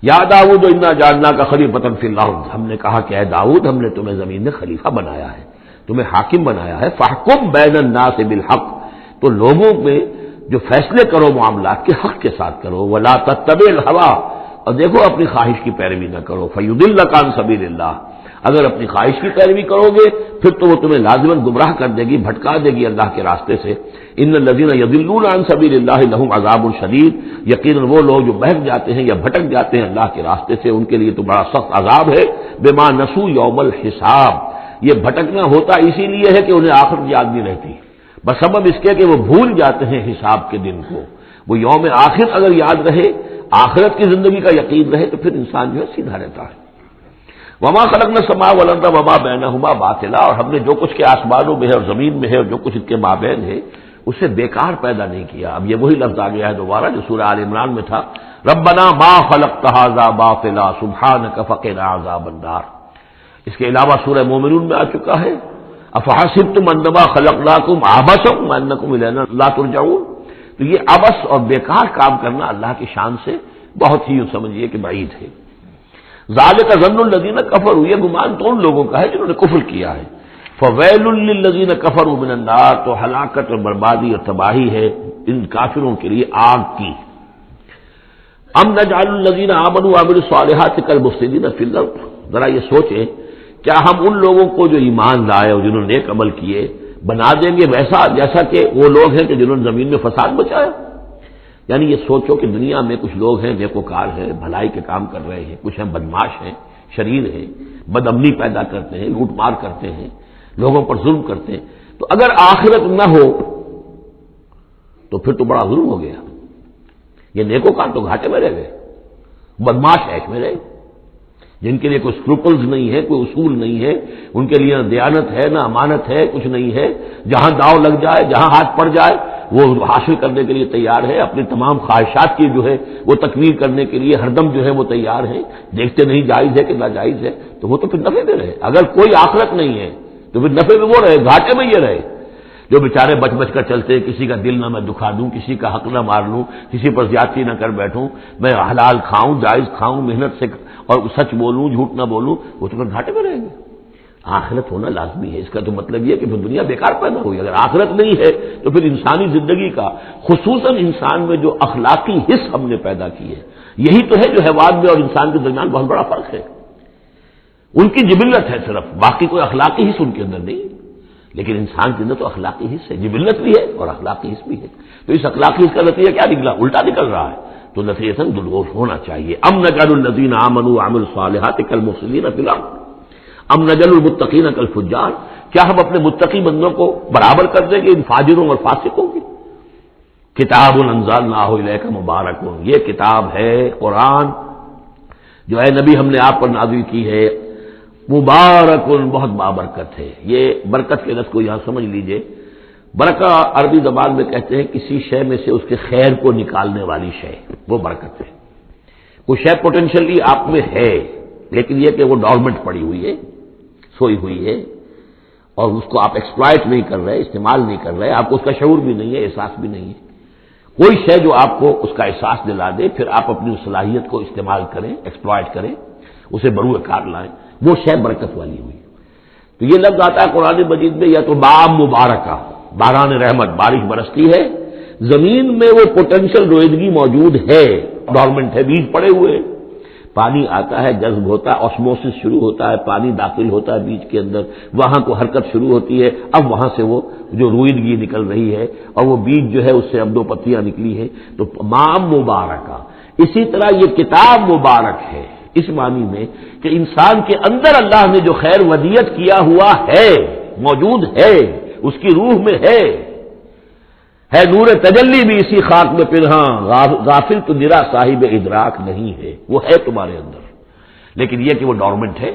Speaker 1: یا داؤد انا جعلناک خلیفۃ فی الارض، ہم نے کہا کہ اے داؤد ہم نے تمہیں زمین میں خلیفہ بنایا ہے، تمہیں حاکم بنایا ہے، فاحکم بین الناس بالحق، تو لوگوں میں جو فیصلے کرو معاملات کے حق کے ساتھ کرو، ولا تتبع الہویٰ، اور دیکھو اپنی خواہش کی پیروی نہ کرو، فیضلک عن سبیل اللہ، اگر اپنی خواہش کی پیروی کرو گے پھر تو وہ تمہیں لازماً گمراہ کر دے گی، بھٹکا دے گی اللہ کے راستے سے۔ ان الذین یضلون عن سبیل اللہ لہم عذاب شدید، یقیناً وہ لوگ جو بہک جاتے ہیں یا بھٹک جاتے ہیں اللہ کے راستے سے ان کے لیے تو بڑا سخت عذاب ہے، بما نسوا یوم الحساب، یہ بھٹکنا ہوتا اسی لیے ہے کہ انہیں آخرت یاد نہیں رہتی، بس سبب اس کے کہ وہ بھول جاتے ہیں حساب کے دن کو۔ وہ یوم آخر اگر یاد رہے، آخرت کی زندگی کا یقین رہے تو پھر انسان جو ہے سیدھا رہتا ہے۔ وما خلقنا السماء والارض وما بینہما باطلا، اور ہم نے جو کچھ کے آسمانوں میں ہے اور زمین میں ہے اور جو کچھ ان کے مابین ہے اسے بیکار پیدا نہیں کیا۔ اب یہ وہی لفظ آ گیا ہے دوبارہ جو سورہ آل عمران میں تھا، ربنا ما خلقت ھذا باطلا سبحانک فقنا عذاب النار۔ اس کے علاوہ سورہ مومنون میں آ چکا ہے، افحسبتم انما خلقناکم عبثا وانکم الینا لا ترجعون، تو یہ عبث اور بیکار کام کرنا اللہ کی شان سے بہت ہی یوں سمجھیے کہ بعید ہے۔ ذالک ظن الذین کفروا، یہ گمان تو ان لوگوں کا ہے جنہوں نے کفر کیا ہے، فویل للذین کفروا من النار، تو ہلاکت اور بربادی اور تباہی ہے ان کافروں کے لیے آگ کی۔ ام نجعل الذین آمنوا وعملوا الصالحات کالمفسدین فی الارض، ذرا یہ سوچیں کیا ہم ان لوگوں کو جو ایمان لائے اور جنہوں نے نیک عمل کیے بنا دیں گے ویسا جیسا کہ وہ لوگ ہیں کہ جنہوں نے زمین میں فساد مچایا؟ یعنی یہ سوچو کہ دنیا میں کچھ لوگ ہیں نیکوکار ہیں، بھلائی کے کام کر رہے ہیں، کچھ ہیں بدماش ہیں، شریر ہیں، بد امنی پیدا کرتے ہیں، لوٹ مار کرتے ہیں، لوگوں پر ظلم کرتے ہیں، تو اگر آخرت نہ ہو تو پھر تو بڑا ظلم ہو گیا۔ یہ نیکوکار تو گھاٹے میں رہ گئے، بدماش عیش میں رہے، جن کے لیے کوئی اسکروپلز نہیں ہے، کوئی اصول نہیں ہے، ان کے لیے نہ دیانت ہے نہ امانت ہے، کچھ نہیں ہے، جہاں داؤ لگ جائے جہاں ہاتھ پڑ جائے وہ حاصل کرنے کے لیے تیار ہے، اپنی تمام خواہشات کی جو ہے وہ تکمیل کرنے کے لیے ہر دم جو ہے وہ تیار ہے، دیکھتے نہیں جائز ہے کہ ناجائز ہے، تو وہ تو پھر نفع میں رہے۔ اگر کوئی آخرت نہیں ہے تو پھر نفع میں وہ رہے، گھاٹے میں یہ رہے جو بیچارے بچ بچ کر چلتے، کسی کا دل نہ میں دکھا دوں، کسی کا حق نہ مار لوں، کسی پر زیادتی نہ کر بیٹھوں، میں حلال کھاؤں جائز کھاؤں، محنت سے اور سچ بولوں جھوٹ نہ بولوں، وہ تو پھر گھاٹے میں رہیں گے۔ آخرت ہونا لازمی ہے، اس کا تو مطلب یہ ہے کہ پھر دنیا بیکار پیدا ہوئی۔ اگر آخرت نہیں ہے تو پھر انسانی زندگی کا خصوصاً انسان میں جو اخلاقی حص ہم نے پیدا کی ہے، یہی تو ہے جو حیوان میں اور انسان کے درمیان بہت بڑا فرق ہے۔ ان کی جبلت ہے صرف، باقی کوئی اخلاقی حص ان کے اندر نہیں، لیکن انسان کے اندر تو اخلاقی حص ہے، جبلت بھی ہے اور اخلاقی حص بھی ہے۔ تو اس اخلاقی حص کا نتیجہ کیا نکلا؟ الٹا نکل رہا ہے، تو نتیجہ درست ہونا چاہیے۔ ام نجعل الذین آمنوا وعملوا الصالحات کالمفسدین فی الارض ام نجعل المتقین کالفجار، کیا ہم اپنے متقی بندوں کو برابر کر دیں گے ان فاجروں اور فاسقوں کی؟ کتاب انزلناہ الیک مبارک، یہ کتاب ہے قرآن جو ہے نبی ہم نے آپ پر نازل کی ہے، مبارک بہت بابرکت ہے۔ یہ برکت کے لفظ کو یہاں سمجھ لیجئے، برکہ عربی زبان میں کہتے ہیں کسی شے میں سے اس کے خیر کو نکالنے والی شے، وہ برکت ہے۔ کوئی شے پوٹینشلی آپ میں ہے لیکن یہ کہ وہ ڈورمنٹ پڑی ہوئی ہے، سوئی ہوئی ہے، اور اس کو آپ ایکسپلائٹ نہیں کر رہے، استعمال نہیں کر رہے، آپ کو اس کا شعور بھی نہیں ہے، احساس بھی نہیں ہے۔ کوئی شے جو آپ کو اس کا احساس دلا دے، پھر آپ اپنی اس صلاحیت کو استعمال کریں، ایکسپلائٹ کریں، اسے بروئے کار لائیں، وہ شے برکت والی ہوئی۔ تو یہ لفظ آتا ہے قرآن مجید میں، یا تو بام مبارکہ، باران رحمت، بارش برستی ہے، زمین میں وہ پوٹینشیل رویدگی موجود ہے، ڈورمنٹ ہے، بیج پڑے ہوئے، پانی آتا ہے، جذب ہوتا ہے، آسموسس شروع ہوتا ہے، پانی داخل ہوتا ہے بیج کے اندر، وہاں کو حرکت شروع ہوتی ہے، اب وہاں سے وہ جو رویدگی نکل رہی ہے اور وہ بیج جو ہے اس سے اب دو پتیاں نکلی ہیں، تو مام مبارکہ۔ اسی طرح یہ کتاب مبارک ہے اس معنی میں کہ انسان کے اندر اللہ نے جو خیر ودیت کیا ہوا ہے، موجود ہے، اس کی روح میں ہے نور تجلی بھی اسی خاک میں پنہاں، غافل تو نرا صاحب ادراک نہیں ہے، وہ ہے تمہارے اندر، لیکن یہ کہ وہ ڈورمنٹ ہے۔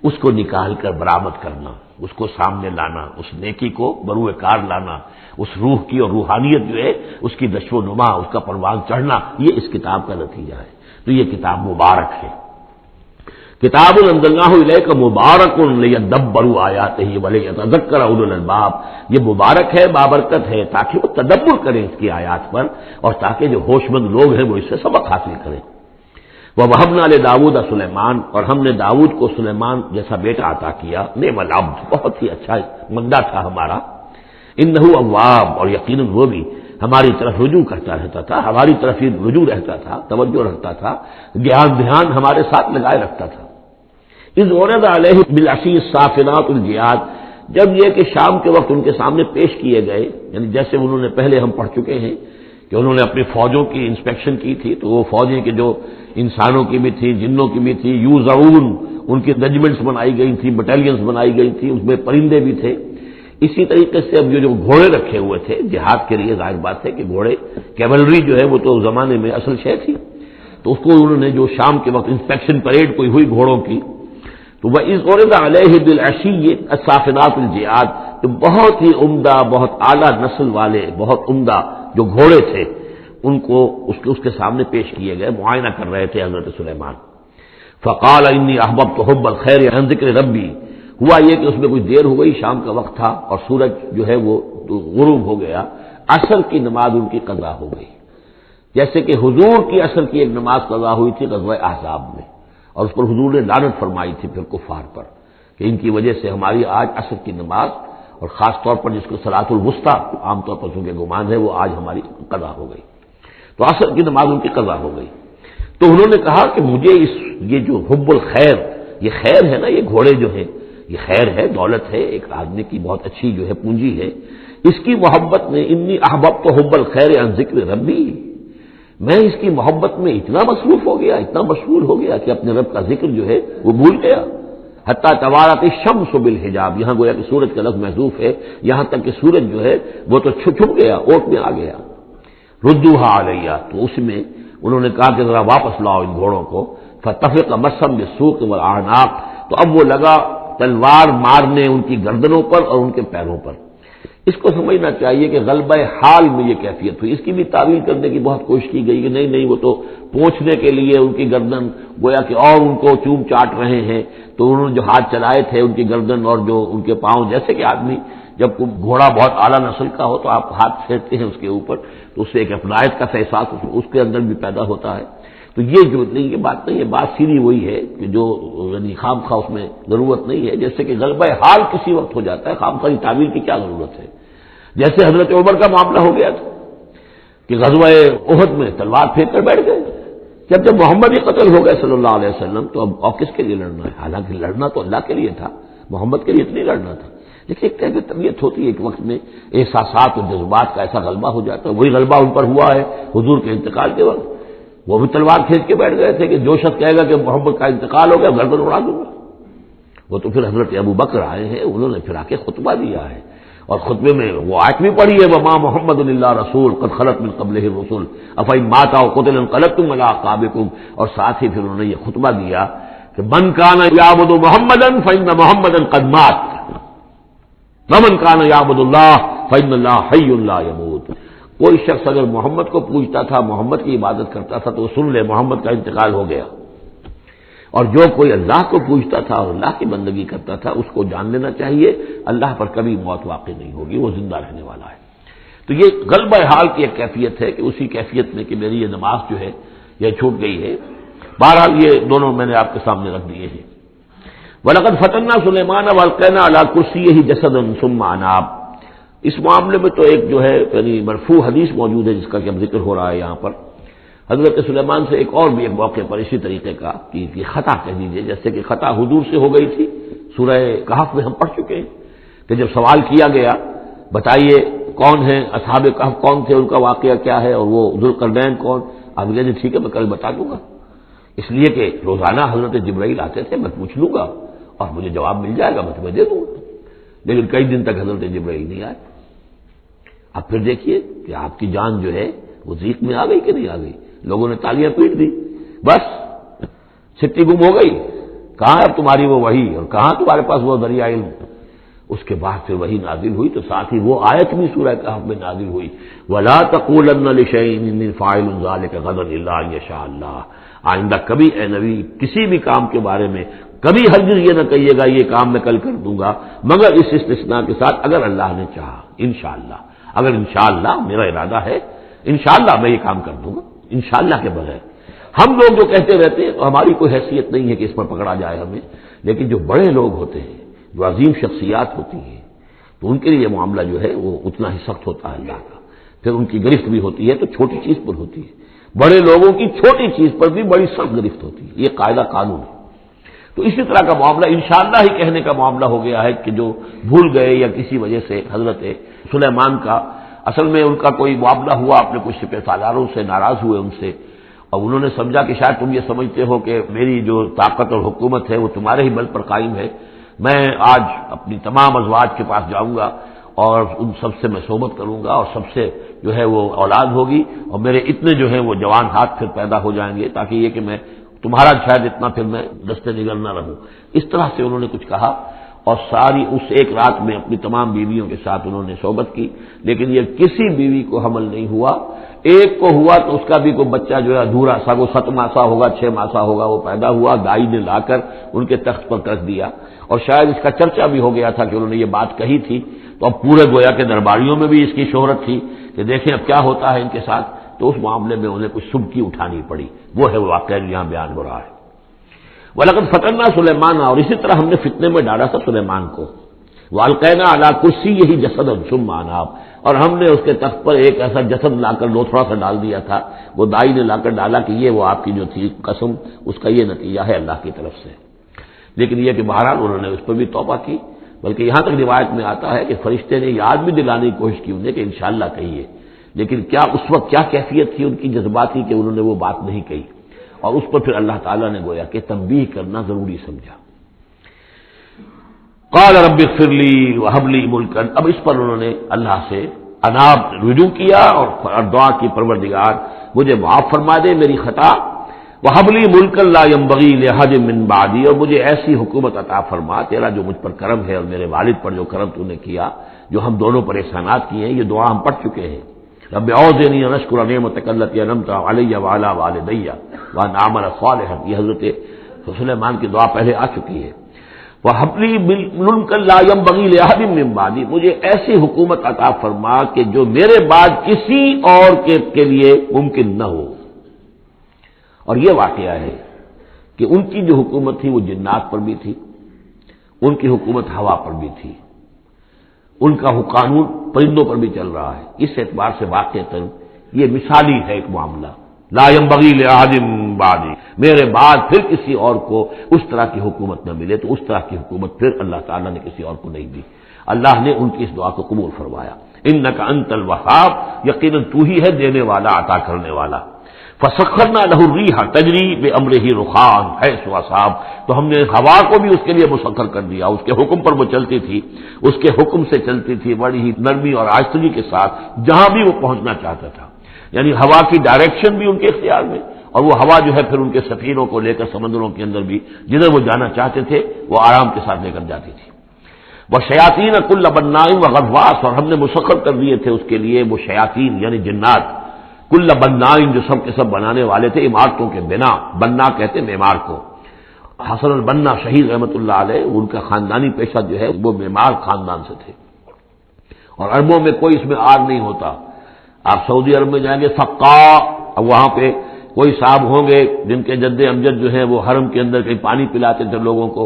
Speaker 1: اس کو نکال کر برآمد کرنا، اس کو سامنے لانا، اس نیکی کو بروئے کار لانا، اس روح کی اور روحانیت جو ہے اس کی نشو و نما، اس کا پروان چڑھنا، یہ اس کتاب کا نتیجہ ہے۔ تو یہ کتاب مبارک ہے۔ کتاب انزلناہ الیک مبارک لیدبروا آیاتہ ولیتذکر اولو الالباب، یہ مبارک ہے، بابرکت ہے، تاکہ وہ تدبر کریں اس کی آیات پر، اور تاکہ جو ہوش مند لوگ ہیں وہ اس سے سبق حاصل کریں۔ وَوَهَبْنَا لِدَاوُودَ سلیمان، اور ہم نے داؤد کو سلیمان جیسا بیٹا عطا کیا، نعم العبد، بہت ہی اچھا بندہ تھا ہمارا، انہ اواب، اور یقیناً وہ بھی ہماری طرف رجوع کرتا رہتا تھا، ہماری طرف ہی رجوع رہتا تھا، توجہ رکھتا تھا، دھیان ہمارے ساتھ لگائے رکھتا تھا۔ اذ عرض علیہ بالعشی الصافنات الجیاد، جب یہ کہ شام کے وقت ان کے سامنے پیش کیے گئے، یعنی جیسے انہوں نے پہلے ہم پڑھ چکے ہیں کہ انہوں نے اپنی فوجوں کی انسپیکشن کی تھی، تو وہ فوجیں کہ جو انسانوں کی بھی تھی، جنوں کی بھی تھی، یوزعون، ان کی ریجمنٹس بنائی گئی تھی، بٹالینز بنائی گئی تھی، اس میں پرندے بھی تھے۔ اسی طریقے سے اب جو گھوڑے رکھے ہوئے تھے جہاد کے لیے، ظاہر بات ہے کہ گھوڑے، کیولری جو ہے وہ تو اس زمانے میں اصل شے تھی، تو اس کو انہوں نے جو شام کے وقت انسپیکشن پریڈ کوئی ہوئی گھوڑوں کی، تو وَإِذْ عُرِضَ عَلَيْهِ بِالْعَشِيِّ الصَّافِنَاتِ الْجِيَادِ، تو بہت ہی عمدہ، بہت اعلیٰ نسل والے، بہت عمدہ جو گھوڑے تھے، ان کو اس کے سامنے پیش کیے گئے، معائنہ کر رہے تھے حضرت سلیمان۔ فَقَالَ إِنِّي أَحْبَبْتُ حُبَّ الْخَيْرِ عَنْ ذِكْرِ رَبِّي، ہوا یہ کہ اس میں کچھ دیر ہو گئی، شام کا وقت تھا اور سورج جو ہے وہ غروب ہو گیا، عصر کی نماز ان کی قضا ہو گئی، جیسے کہ حضور کی عصر کی ایک نماز قضا ہوئی تھی غزوہ احزاب میں، اور اس پر حضور نے لعنت فرمائی تھی پھر کفار پر کہ ان کی وجہ سے ہماری آج عصر کی نماز، اور خاص طور پر جس کو صلاۃ الوسطیٰ عام طور پر چونکہ گمان ہے، وہ آج ہماری قضا ہو گئی، تو عصر کی نماز ان کی قضا ہو گئی۔ تو انہوں نے کہا کہ مجھے یہ جو حب الخیر، یہ خیر ہے نا، یہ گھوڑے جو ہیں یہ خیر ہے، دولت ہے، ایک آدمی کی بہت اچھی جو ہے پونجی ہے، اس کی محبت میں انی احببت حب الخیر عن ذکر ربی، میں اس کی محبت میں اتنا مصروف ہو گیا، اتنا مشغول ہو گیا کہ اپنے رب کا ذکر جو ہے وہ بھول گیا۔ حتیٰ توارت الشمس بالحجاب، یہاں گویا کہ سورج کا لفظ محذوف ہے، یہاں تک کہ سورج جو ہے وہ تو چھپ گیا، اوٹ میں آ گیا۔ ردوہا علیہ، تو اس میں انہوں نے کہا کہ ذرا واپس لاؤ ان گھوڑوں کو۔ فتفق مسم بالسوق والاعناق، تو اب وہ لگا تلوار مارنے ان کی گردنوں پر اور ان کے پیروں پر۔ اس کو سمجھنا چاہیے کہ غلبہ حال میں یہ کیفیت ہوئی، اس کی بھی تعویل کرنے کی بہت کوشش کی گئی کہ نہیں وہ تو پہنچنے کے لیے ان کی گردن گویا کہ اور ان کو چوم چاٹ رہے ہیں، تو انہوں نے جو ہاتھ چلائے تھے ان کی گردن اور جو ان کے پاؤں، جیسے کہ آدمی جب گھوڑا بہت اعلیٰ نسل کا ہو تو آپ ہاتھ پھیرتے ہیں اس کے اوپر، تو اس سے ایک اپنائیت کا احساس اس کے اندر بھی پیدا ہوتا ہے۔ تو یہ جو نہیں، یہ بات نہیں ہے، بات سیدھی وہی ہے کہ جو یعنی خام خواہ اس میں ضرورت نہیں ہے، جیسے کہ غلبہ حال کسی وقت ہو جاتا ہے، خام خواہ تعویل کی کیا ضرورت ہے۔ جیسے حضرت عمر کا معاملہ ہو گیا تھا کہ غزوہ احد میں تلوار پھینک کر بیٹھ گئے، جب محمد ہی قتل ہو گئے صلی اللہ علیہ وسلم، تو اب اور کس کے لیے لڑنا ہے؟ حالانکہ لڑنا تو اللہ کے لیے تھا، محمد کے لیے اتنی لڑنا تھا، لیکن ایک طرح کی طبیعت ہوتی ہے، ایک وقت میں احساسات اور جذبات کا ایسا غلبہ ہو جاتا ہے، وہی غلبہ ان پر ہوا ہے حضور کے انتقال کے وقت، وہ بھی تلوار کھینچ کے بیٹھ گئے تھے کہ جو شخص کہے گا کہ محمد کا انتقال ہو گیا گردن اڑا دوں گا۔ وہ تو پھر حضرت ابو بکر آئے ہیں، انہوں نے پھر آ کے خطبہ دیا ہے، اور خطبے میں وہ آیت بھی پڑھی ہے وما محمد الا رسول قد خلت من قبلہ الرسل افإن مات أو قتل انقلبتم على أعقابكم، اور ساتھ ہی پھر انہوں نے یہ خطبہ دیا کہ من كان يعبد محمدا فإن محمدا قد مات ومن كان يعبد الله فإن الله حي لا يموت۔ کوئی شخص اگر محمد کو پوجتا تھا، محمد کی عبادت کرتا تھا، تو سن لے محمد کا انتقال ہو گیا، اور جو کوئی اللہ کو پوجتا تھا اور اللہ کی بندگی کرتا تھا اس کو جان لینا چاہیے اللہ پر کبھی موت واقع نہیں ہوگی، وہ زندہ رہنے والا ہے۔ تو یہ غلبہ حال کی ایک کیفیت ہے کہ اسی کیفیت میں کہ میری یہ نماز جو ہے یہ چھوٹ گئی ہے۔ بہرحال یہ دونوں میں نے آپ کے سامنے رکھ دیے ہیں۔ وَلَقَدْ فَتَنَّا سُلَيْمَانَ وَأَلْقَيْنَا عَلَىٰ كُرْسِيِّهِ جَسَدًا ثُمَّ أَنَابَ، اس معاملے میں تو ایک جو ہے یعنی مرفوع حدیث موجود ہے جس کا کہ اب ذکر ہو رہا ہے یہاں پر، حضرت سلیمان سے ایک اور بھی ایک موقع پر اسی طریقے کا کہ خطا کہہ دیجیے، جیسے کہ خطا حضور سے ہو گئی تھی، سورہ کہف میں ہم پڑھ چکے ہیں کہ جب سوال کیا گیا بتائیے کون ہیں اصحاب کہف، کون تھے، ان کا واقعہ کیا ہے، اور وہ ذوالقرنین کون، آپ کہتے ٹھیک ہے میں کل بتا دوں گا، اس لیے کہ روزانہ حضرت جبرائیل آتے تھے، میں پوچھ لوں گا اور مجھے جواب مل جائے گا، میں تمہیں دے دوں گا، لیکن کئی دن تک حضرت جبرائیل نہیں آئے۔ اب پھر دیکھیے کہ آپ کی جان جو ہے وہ ضیق میں آ گئی کہ نہیں آ گئی، لوگوں نے تالیاں پیٹ دی، بس چھٹی گم ہو گئی، کہاں اب تمہاری وہ وحی اور کہاں تمہارے پاس وہ ذریعہ علم؟ اس کے بعد پھر وہی نازل ہوئی تو ساتھ ہی وہ آیت بھی سورہ کہف میں نازل ہوئی، وَلَا تَقُولَنَّ لِشَيْءٍ إِنِّي فَاعِلٌ ذَلِكَ غَدًا إِلَّا أَن يَشَاءَ اللَّهُ، آئندہ کبھی اے نبی کسی بھی کام کے بارے میں کبھی ہرگز یہ نہ کہیے گا یہ کام میں کل کر دوں گا مگر اس استثناء کے ساتھ اگر اللہ نے چاہا، انشاءاللہ، اگر انشاءاللہ میرا ارادہ ہے انشاءاللہ میں یہ کام کر دوں گا، انشاءاللہ کے بغیر۔ ہم لوگ جو کہتے رہتے ہیں تو ہماری کوئی حیثیت نہیں ہے کہ اس پر پکڑا جائے ہمیں، لیکن جو بڑے لوگ ہوتے ہیں، جو عظیم شخصیات ہوتی ہیں، تو ان کے لیے یہ معاملہ جو ہے وہ اتنا ہی سخت ہوتا ہے اللہ کا، پھر ان کی گرفت بھی ہوتی ہے تو چھوٹی چیز پر ہوتی ہے، بڑے لوگوں کی چھوٹی چیز پر بھی بڑی سخت گرفت ہوتی ہے، یہ قاعدہ قانون ہے۔ تو اسی طرح کا معاملہ انشاءاللہ ہی کہنے کا معاملہ ہو گیا ہے کہ جو بھول گئے یا کسی وجہ سے حضرت سلیمان کا اصل میں ان کا کوئی معاملہ ہوا، اپنے کچھ سپہ سالاروں سے ناراض ہوئے ان سے، اور انہوں نے سمجھا کہ شاید تم یہ سمجھتے ہو کہ میری جو طاقت اور حکومت ہے وہ تمہارے ہی بل پر قائم ہے، میں آج اپنی تمام ازواج کے پاس جاؤں گا اور ان سب سے میں صحبت کروں گا اور سب سے جو ہے وہ اولاد ہوگی اور میرے اتنے جو ہیں وہ جوان ہاتھ پھر پیدا ہو جائیں گے تاکہ یہ کہ میں تمہارا شاید اتنا پھر میں دستے نگر نہ رہوں۔ اس طرح سے انہوں نے کچھ کہا اور ساری اس ایک رات میں اپنی تمام بیویوں کے ساتھ انہوں نے صحبت کی، لیکن یہ کسی بیوی کو حمل نہیں ہوا، ایک کو ہوا تو اس کا بھی کوئی بچہ جو ہے ادھورا سا، وہ 7 ماسا ہوگا 6 ماسا ہوگا، وہ پیدا ہوا، دائی نے لا کر ان کے تخت پر رکھ دیا، اور شاید اس کا چرچا بھی ہو گیا تھا کہ انہوں نے یہ بات کہی تھی، تو اب پورے گویا کے درباریوں میں بھی اس کی شہرت تھی کہ دیکھیں اب کیا ہوتا ہے ان کے ساتھ، تو اس معاملے میں انہیں کچھ سبکی اٹھانی پڑی، وہ ہے واقعہ یہاں بیان ہو رہا ہے۔ وَلَقَدْ فَتَنَّا سُلَيْمَانَ، اور اسی طرح ہم نے فتنے میں ڈالا تھا سلیمان کو، وَأَلْقَيْنَا عَلَىٰ كُرْسِيِّهِ جَسَدًا ثُمَّ أَنَابَ، اور ہم نے اس کے تخت پر ایک ایسا جسد لا کر لوتھڑا سا ڈال دیا تھا، وہ دائی نے لا کر ڈالا کہ یہ وہ آپ کی جو تھی قسم، اس کا یہ نتیجہ ہے اللہ کی طرف سے۔ لیکن یہ کہ بہرحال انہوں نے اس پر بھی توبہ کی، بلکہ یہاں تک روایت میں آتا ہے کہ فرشتے نے یاد بھی دلانے کی کوشش کی انہیں کہ انشاءاللہ کہیے، لیکن کیا اس وقت کیا کیفیت تھی ان کی جذباتی کہ انہوں نے وہ بات نہیں کہی، اور اس پر پھر اللہ تعالیٰ نے گویا کہ تنبیہ کرنا ضروری سمجھا۔ قال رب اغفر لی وہب لی ملکا، اب اس پر انہوں نے اللہ سے اناب رجوع کیا اور دعا کی پروردگار مجھے معاف فرما دے میری خطا، وہب لی ملکا لا ينبغی لأحد من بعدی، اور مجھے ایسی حکومت عطا فرما، تیرا جو مجھ پر کرم ہے اور میرے والد پر جو کرم تو نے کیا، جو ہم دونوں پر احسانات کیے ہیں، یہ دعا ہم پڑھ چکے ہیں، رب اعوذنی ان اشکر نعمتک التی انعمت علی وعلی والدی وان اعمل صالحا، یہ حضرت سلیمان کی دعا پہلے آ چکی ہے۔ وَهَبْ لِي مُلْكًا لَا يَنبَغِي لِأَحَدٍ مِّن بَعْدِي، مجھے ایسی حکومت عطا فرما کہ جو میرے بعد کسی اور کے لیے ممکن نہ ہو۔ اور یہ واقعہ ہے کہ ان کی جو حکومت تھی وہ جنات پر بھی تھی، ان کی حکومت ہوا پر بھی تھی، ان کا قانون پرندوں پر بھی چل رہا ہے، اس اعتبار سے واقعتاً یہ مثالی ہے ایک معاملہ، لا ينبغی لأحد من بعدی، میرے بعد پھر کسی اور کو اس طرح کی حکومت نہ ملے، تو اس طرح کی حکومت پھر اللہ تعالیٰ نے کسی اور کو نہیں دی۔ اللہ نے ان کی اس دعا کو قبول فرمایا، انک انت الوہاب، یقیناً تو ہی ہے دینے والا عطا کرنے والا۔ فسخرنا له الريح تجري بأمره رخاء حيث أصاب، تو ہم نے ہوا کو بھی اس کے لیے مسخر کر دیا، اس کے حکم پر وہ چلتی تھی، اس کے حکم سے چلتی تھی بڑی ہی نرمی اور آہستگی کے ساتھ جہاں بھی وہ پہنچنا چاہتا تھا، یعنی ہوا کی ڈائریکشن بھی ان کے اختیار میں، اور وہ ہوا جو ہے پھر ان کے سفینوں کو لے کر سمندروں کے اندر بھی جدھر وہ جانا چاہتے تھے وہ آرام کے ساتھ لے کر جاتی تھی۔ وشیاطین کل بناء وغواص، اور ہم نے مسخر کر دیے تھے اس کے لیے وہ شیاطین یعنی جنات، کل بناء جو سب کے سب بنانے والے تھے، عمارتوں کے بنا، بنا کہتے ہیں معمار کو۔ حسن البنا شہید رحمۃ اللہ علیہ، ان کا خاندانی پیشہ جو ہے وہ معمار خاندان سے تھے، اور عربوں میں کوئی اس میں آر نہیں ہوتا۔ آپ سعودی عرب میں جائیں گے سقا، اب وہاں پہ کوئی صاحب ہوں گے جن کے جد امجد جو ہے وہ حرم کے اندر کہیں پانی پلاتے تھے لوگوں کو،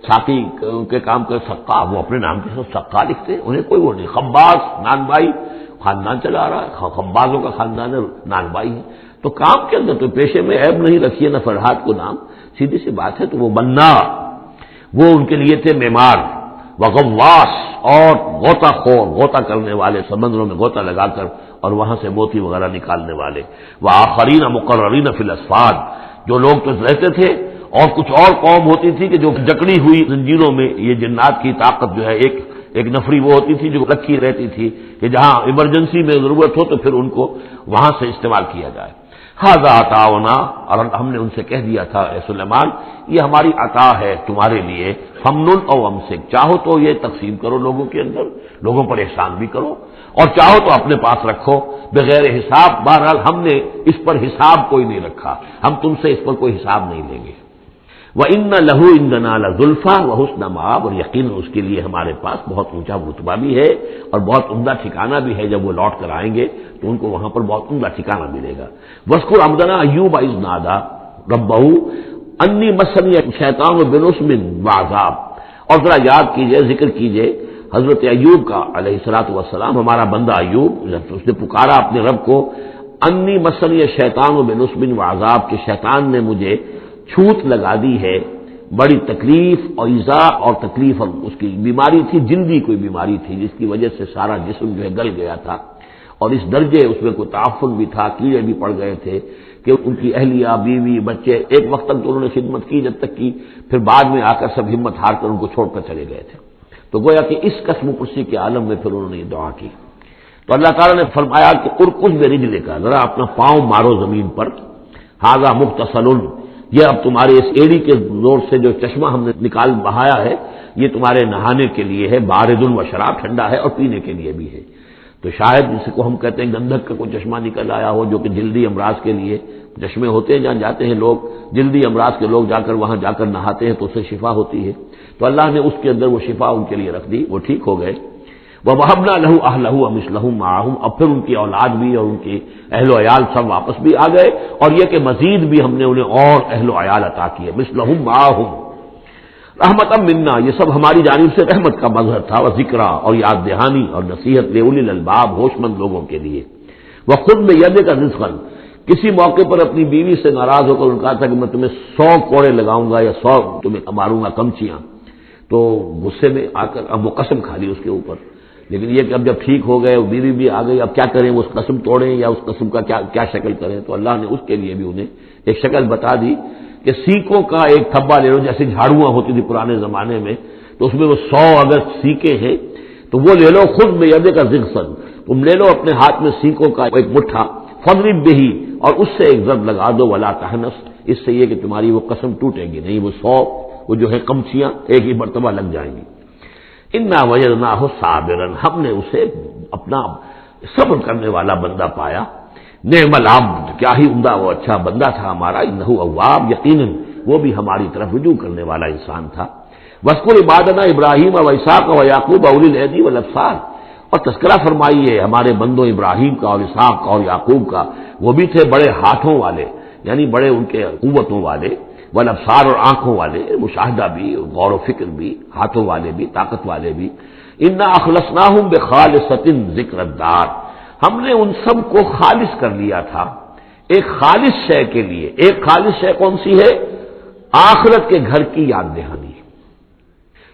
Speaker 1: ساقی کے کام کر سقا، وہ اپنے نام کے ساتھ سقا لکھتے، انہیں کوئی وہ نہیں۔ خباز نان بھائی خاندان چلا رہا ہے، خبازوں کا خاندان ہے، نان بھائی ہے، تو کام کے اندر تو پیشے میں عیب نہیں رکھیے نہ فرحات کو نام، سیدھی سی بات ہے۔ تو وہ بننا وہ ان کے لیے تھے معمار، وغواص اور غوطہ خور، غوطہ کرنے والے، سمندروں میں غوطہ لگا کر اور وہاں سے موتی وغیرہ نکالنے والے، وآخرین مقررین فی الاسفاد، جو لوگ تو رہتے تھے، اور کچھ اور قوم ہوتی تھی کہ جو جکڑی ہوئی زنجیروں میں، یہ جنات کی طاقت جو ہے ایک نفری وہ ہوتی تھی جو رکھی رہتی تھی کہ جہاں ایمرجنسی میں ضرورت ہو تو پھر ان کو وہاں سے استعمال کیا جائے۔ ھذا عطاؤنا، اور ہم نے ان سے کہہ دیا تھا اے سلیمان یہ ہماری عطا ہے تمہارے لیے، فمنن او امسک، چاہو تو یہ تقسیم کرو لوگوں کے اندر، لوگوں پر احسان بھی کرو، اور چاہو تو اپنے پاس رکھو بغیر حساب۔ بہرحال ہم نے اس پر حساب کوئی نہیں رکھا، ہم تم سے اس پر کوئی حساب نہیں لیں گے۔ وَإِنَّ لَهُ عِندَنَا لَزُلْفَىٰ وَحُسْنَ مَآبٍ، اور یقیناً اس کے لیے ہمارے پاس بہت اونچا رتبہ بھی ہے اور بہت عمدہ ٹھکانہ بھی ہے، جب وہ لوٹ کر آئیں گے تو ان کو وہاں پر بہت عمدہ ٹھکانہ ملے گا۔ وَاذْكُرْ عَبْدَنَا أَيُّوبَ إِذْ نَادَىٰ رَبَّهُ أَنِّي مَسَّنِيَ الشَّيْطَانُ بِنُصْبٍ وَعَذَابٍ، اور ذرا یاد کیجئے، ذکر کیجئے حضرت ایوب کا علیہ الصلوۃ والسلام، ہمارا بندہ ایوب، اس نے پکارا اپنے رب کو، انی مسنی الشیطان بنصب وعذاب، کہ شیطان نے مجھے چھوت لگا دی ہے، بڑی تکلیف اور ایذا اور تکلیف، اس کی بیماری تھی، جلدی کوئی بیماری تھی جس کی وجہ سے سارا جسم جو ہے گل گیا تھا، اور اس درجے اس میں کوئی تعفن بھی تھا، کیڑے بھی پڑ گئے تھے کہ ان کی اہلیہ، بیوی، بچے ایک وقت تک تو انہوں نے خدمت کی جب تک کی، پھر بعد میں آ کر سب ہمت ہار کر ان کو چھوڑ کر چلے گئے تھے۔ تو گویا کہ اس قسم پرسی کے عالم میں پھر انہوں نے یہ دعا کی، تو اللہ تعالیٰ نے فرمایا کہ ارکض برجلک، ذرا اپنا پاؤں مارو زمین پر، ھذا مغتسل، یہ اب تمہارے اس ایڑی کے زور سے جو چشمہ ہم نے نکال بہایا ہے یہ تمہارے نہانے کے لیے ہے، بارد و شراب، ٹھنڈا ہے اور پینے کے لیے بھی ہے۔ تو شاید جس کو ہم کہتے ہیں گندھک کا کوئی چشمہ نکل آیا ہو، جو کہ جلدی امراض کے لیے چشمے ہوتے ہیں جہاں جاتے ہیں لوگ، جلدی امراض کے لوگ جا کر وہاں جا کر نہاتے ہیں تو اس سے شفا ہوتی ہے، تو اللہ نے اس کے اندر وہ شفا ان کے لیے رکھ دی، وہ ٹھیک ہو گئے۔ وَوَهَبْنَا لَهُ أَهْلَهُ وَمِثْلَهُم مَّعَهُمْ، اب پھر ان کی اولاد بھی اور ان کے اہل و عیال سب واپس بھی آ گئے، اور یہ کہ مزید بھی ہم نے انہیں اور اہل و عیال عطا کیے، مثلہم معہم، رحمتا منا، یہ سب ہماری جانب سے رحمت کا مظہر تھا، و ذکرا، اور یاد دہانی اور نصیحت لأولی الالباب، ہوش مند لوگوں کے لیے۔ وخذ بیدک رزقا، کسی موقع پر اپنی بیوی سے ناراض ہو کر ان کا تھا کہ میں تمہیں 100 کوڑے لگاؤں گا یا 100 تمہیں ماروں گا کمچیاں، تو غصے میں آ کر اب وہ قسم کھا لی اس کے اوپر، لیکن یہ کہ اب جب ٹھیک ہو گئے، بیوی بھی آ گئی، اب کیا کریں، وہ اس قسم توڑیں یا اس قسم کا کیا شکل کریں، تو اللہ نے اس کے لیے بھی انہیں ایک شکل بتا دی کہ سیکوں کا ایک تھبا لے لو، جیسے جھاڑوਆਂ ہوتی تھی پرانے زمانے میں، تو اس میں وہ 100 اگر سیکے ہیں تو وہ لے لو، خود بیدک رزقا، تم لے لو اپنے ہاتھ میں سیکوں کا ایک مٹھا، فضرب بہ، اور اس سے ایک ضرب لگا دو، ولا تحنس، اس سے یہ کہ تمہاری وہ قسم ٹوٹے گی نہیں، وہ 100 وہ جو ہے کمچیاں ایک ہی مرتبہ لگ جائیں گی۔ انا وجدناہ صابرا، ہم نے اسے اپنا صبر کرنے والا بندہ پایا، نعم العبد، کیا ہی عمدہ وہ اچھا بندہ تھا ہمارا، انہ اواب، یقیناً وہ بھی ہماری طرف رجوع کرنے والا انسان تھا۔ واذکر عبادنا ابراہیم و اسحاق و یعقوب اولی الایدی والابصار، اور تذکرہ فرمائیے ہمارے بندوں ابراہیم کا اور اسحاق کا اور یعقوب کا، وہ بھی تھے بڑے ہاتھوں والے، یعنی بڑے ان کے قوتوں والے، والابصار، اور آنکھوں والے، مشاہدہ بھی، غور و فکر بھی، ہاتھوں والے بھی، طاقت والے بھی۔ انا اخلصناہم بخالصۃ ذکر الدار، ہم نے ان سب کو خالص کر لیا تھا ایک خالص شے کے لیے۔ ایک خالص شے کون سی ہے؟ آخرت کے گھر کی یاد دہانی،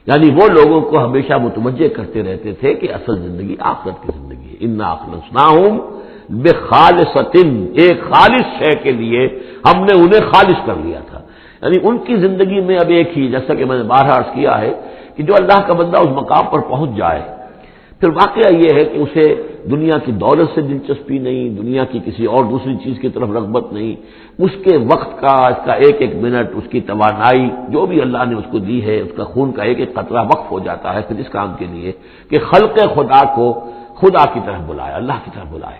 Speaker 1: یعنی وہ لوگوں کو ہمیشہ متوجہ کرتے رہتے تھے کہ اصل زندگی آخرت کی زندگی ہے۔ انا اخلصناہم بخالصۃ، ایک خالص شے کے لیے ہم نے انہیں خالص کر لیا تھا، یعنی ان کی زندگی میں اب ایک ہی، جیسا کہ میں نے بارہا عرض کیا ہے کہ جو اللہ کا بندہ اس مقام پر پہنچ جائے، پھر واقعہ یہ ہے کہ اسے دنیا کی دولت سے دلچسپی نہیں، دنیا کی کسی اور دوسری چیز کی طرف رغبت نہیں، اس کے وقت کا، اس کا ایک ایک منٹ، اس کی توانائی جو بھی اللہ نے اس کو دی ہے، اس کا خون کا ایک ایک قطرہ وقف ہو جاتا ہے پھر اس کام کے لیے کہ خلق خدا کو خدا کی طرف بلائے، اللہ کی طرف بلائے،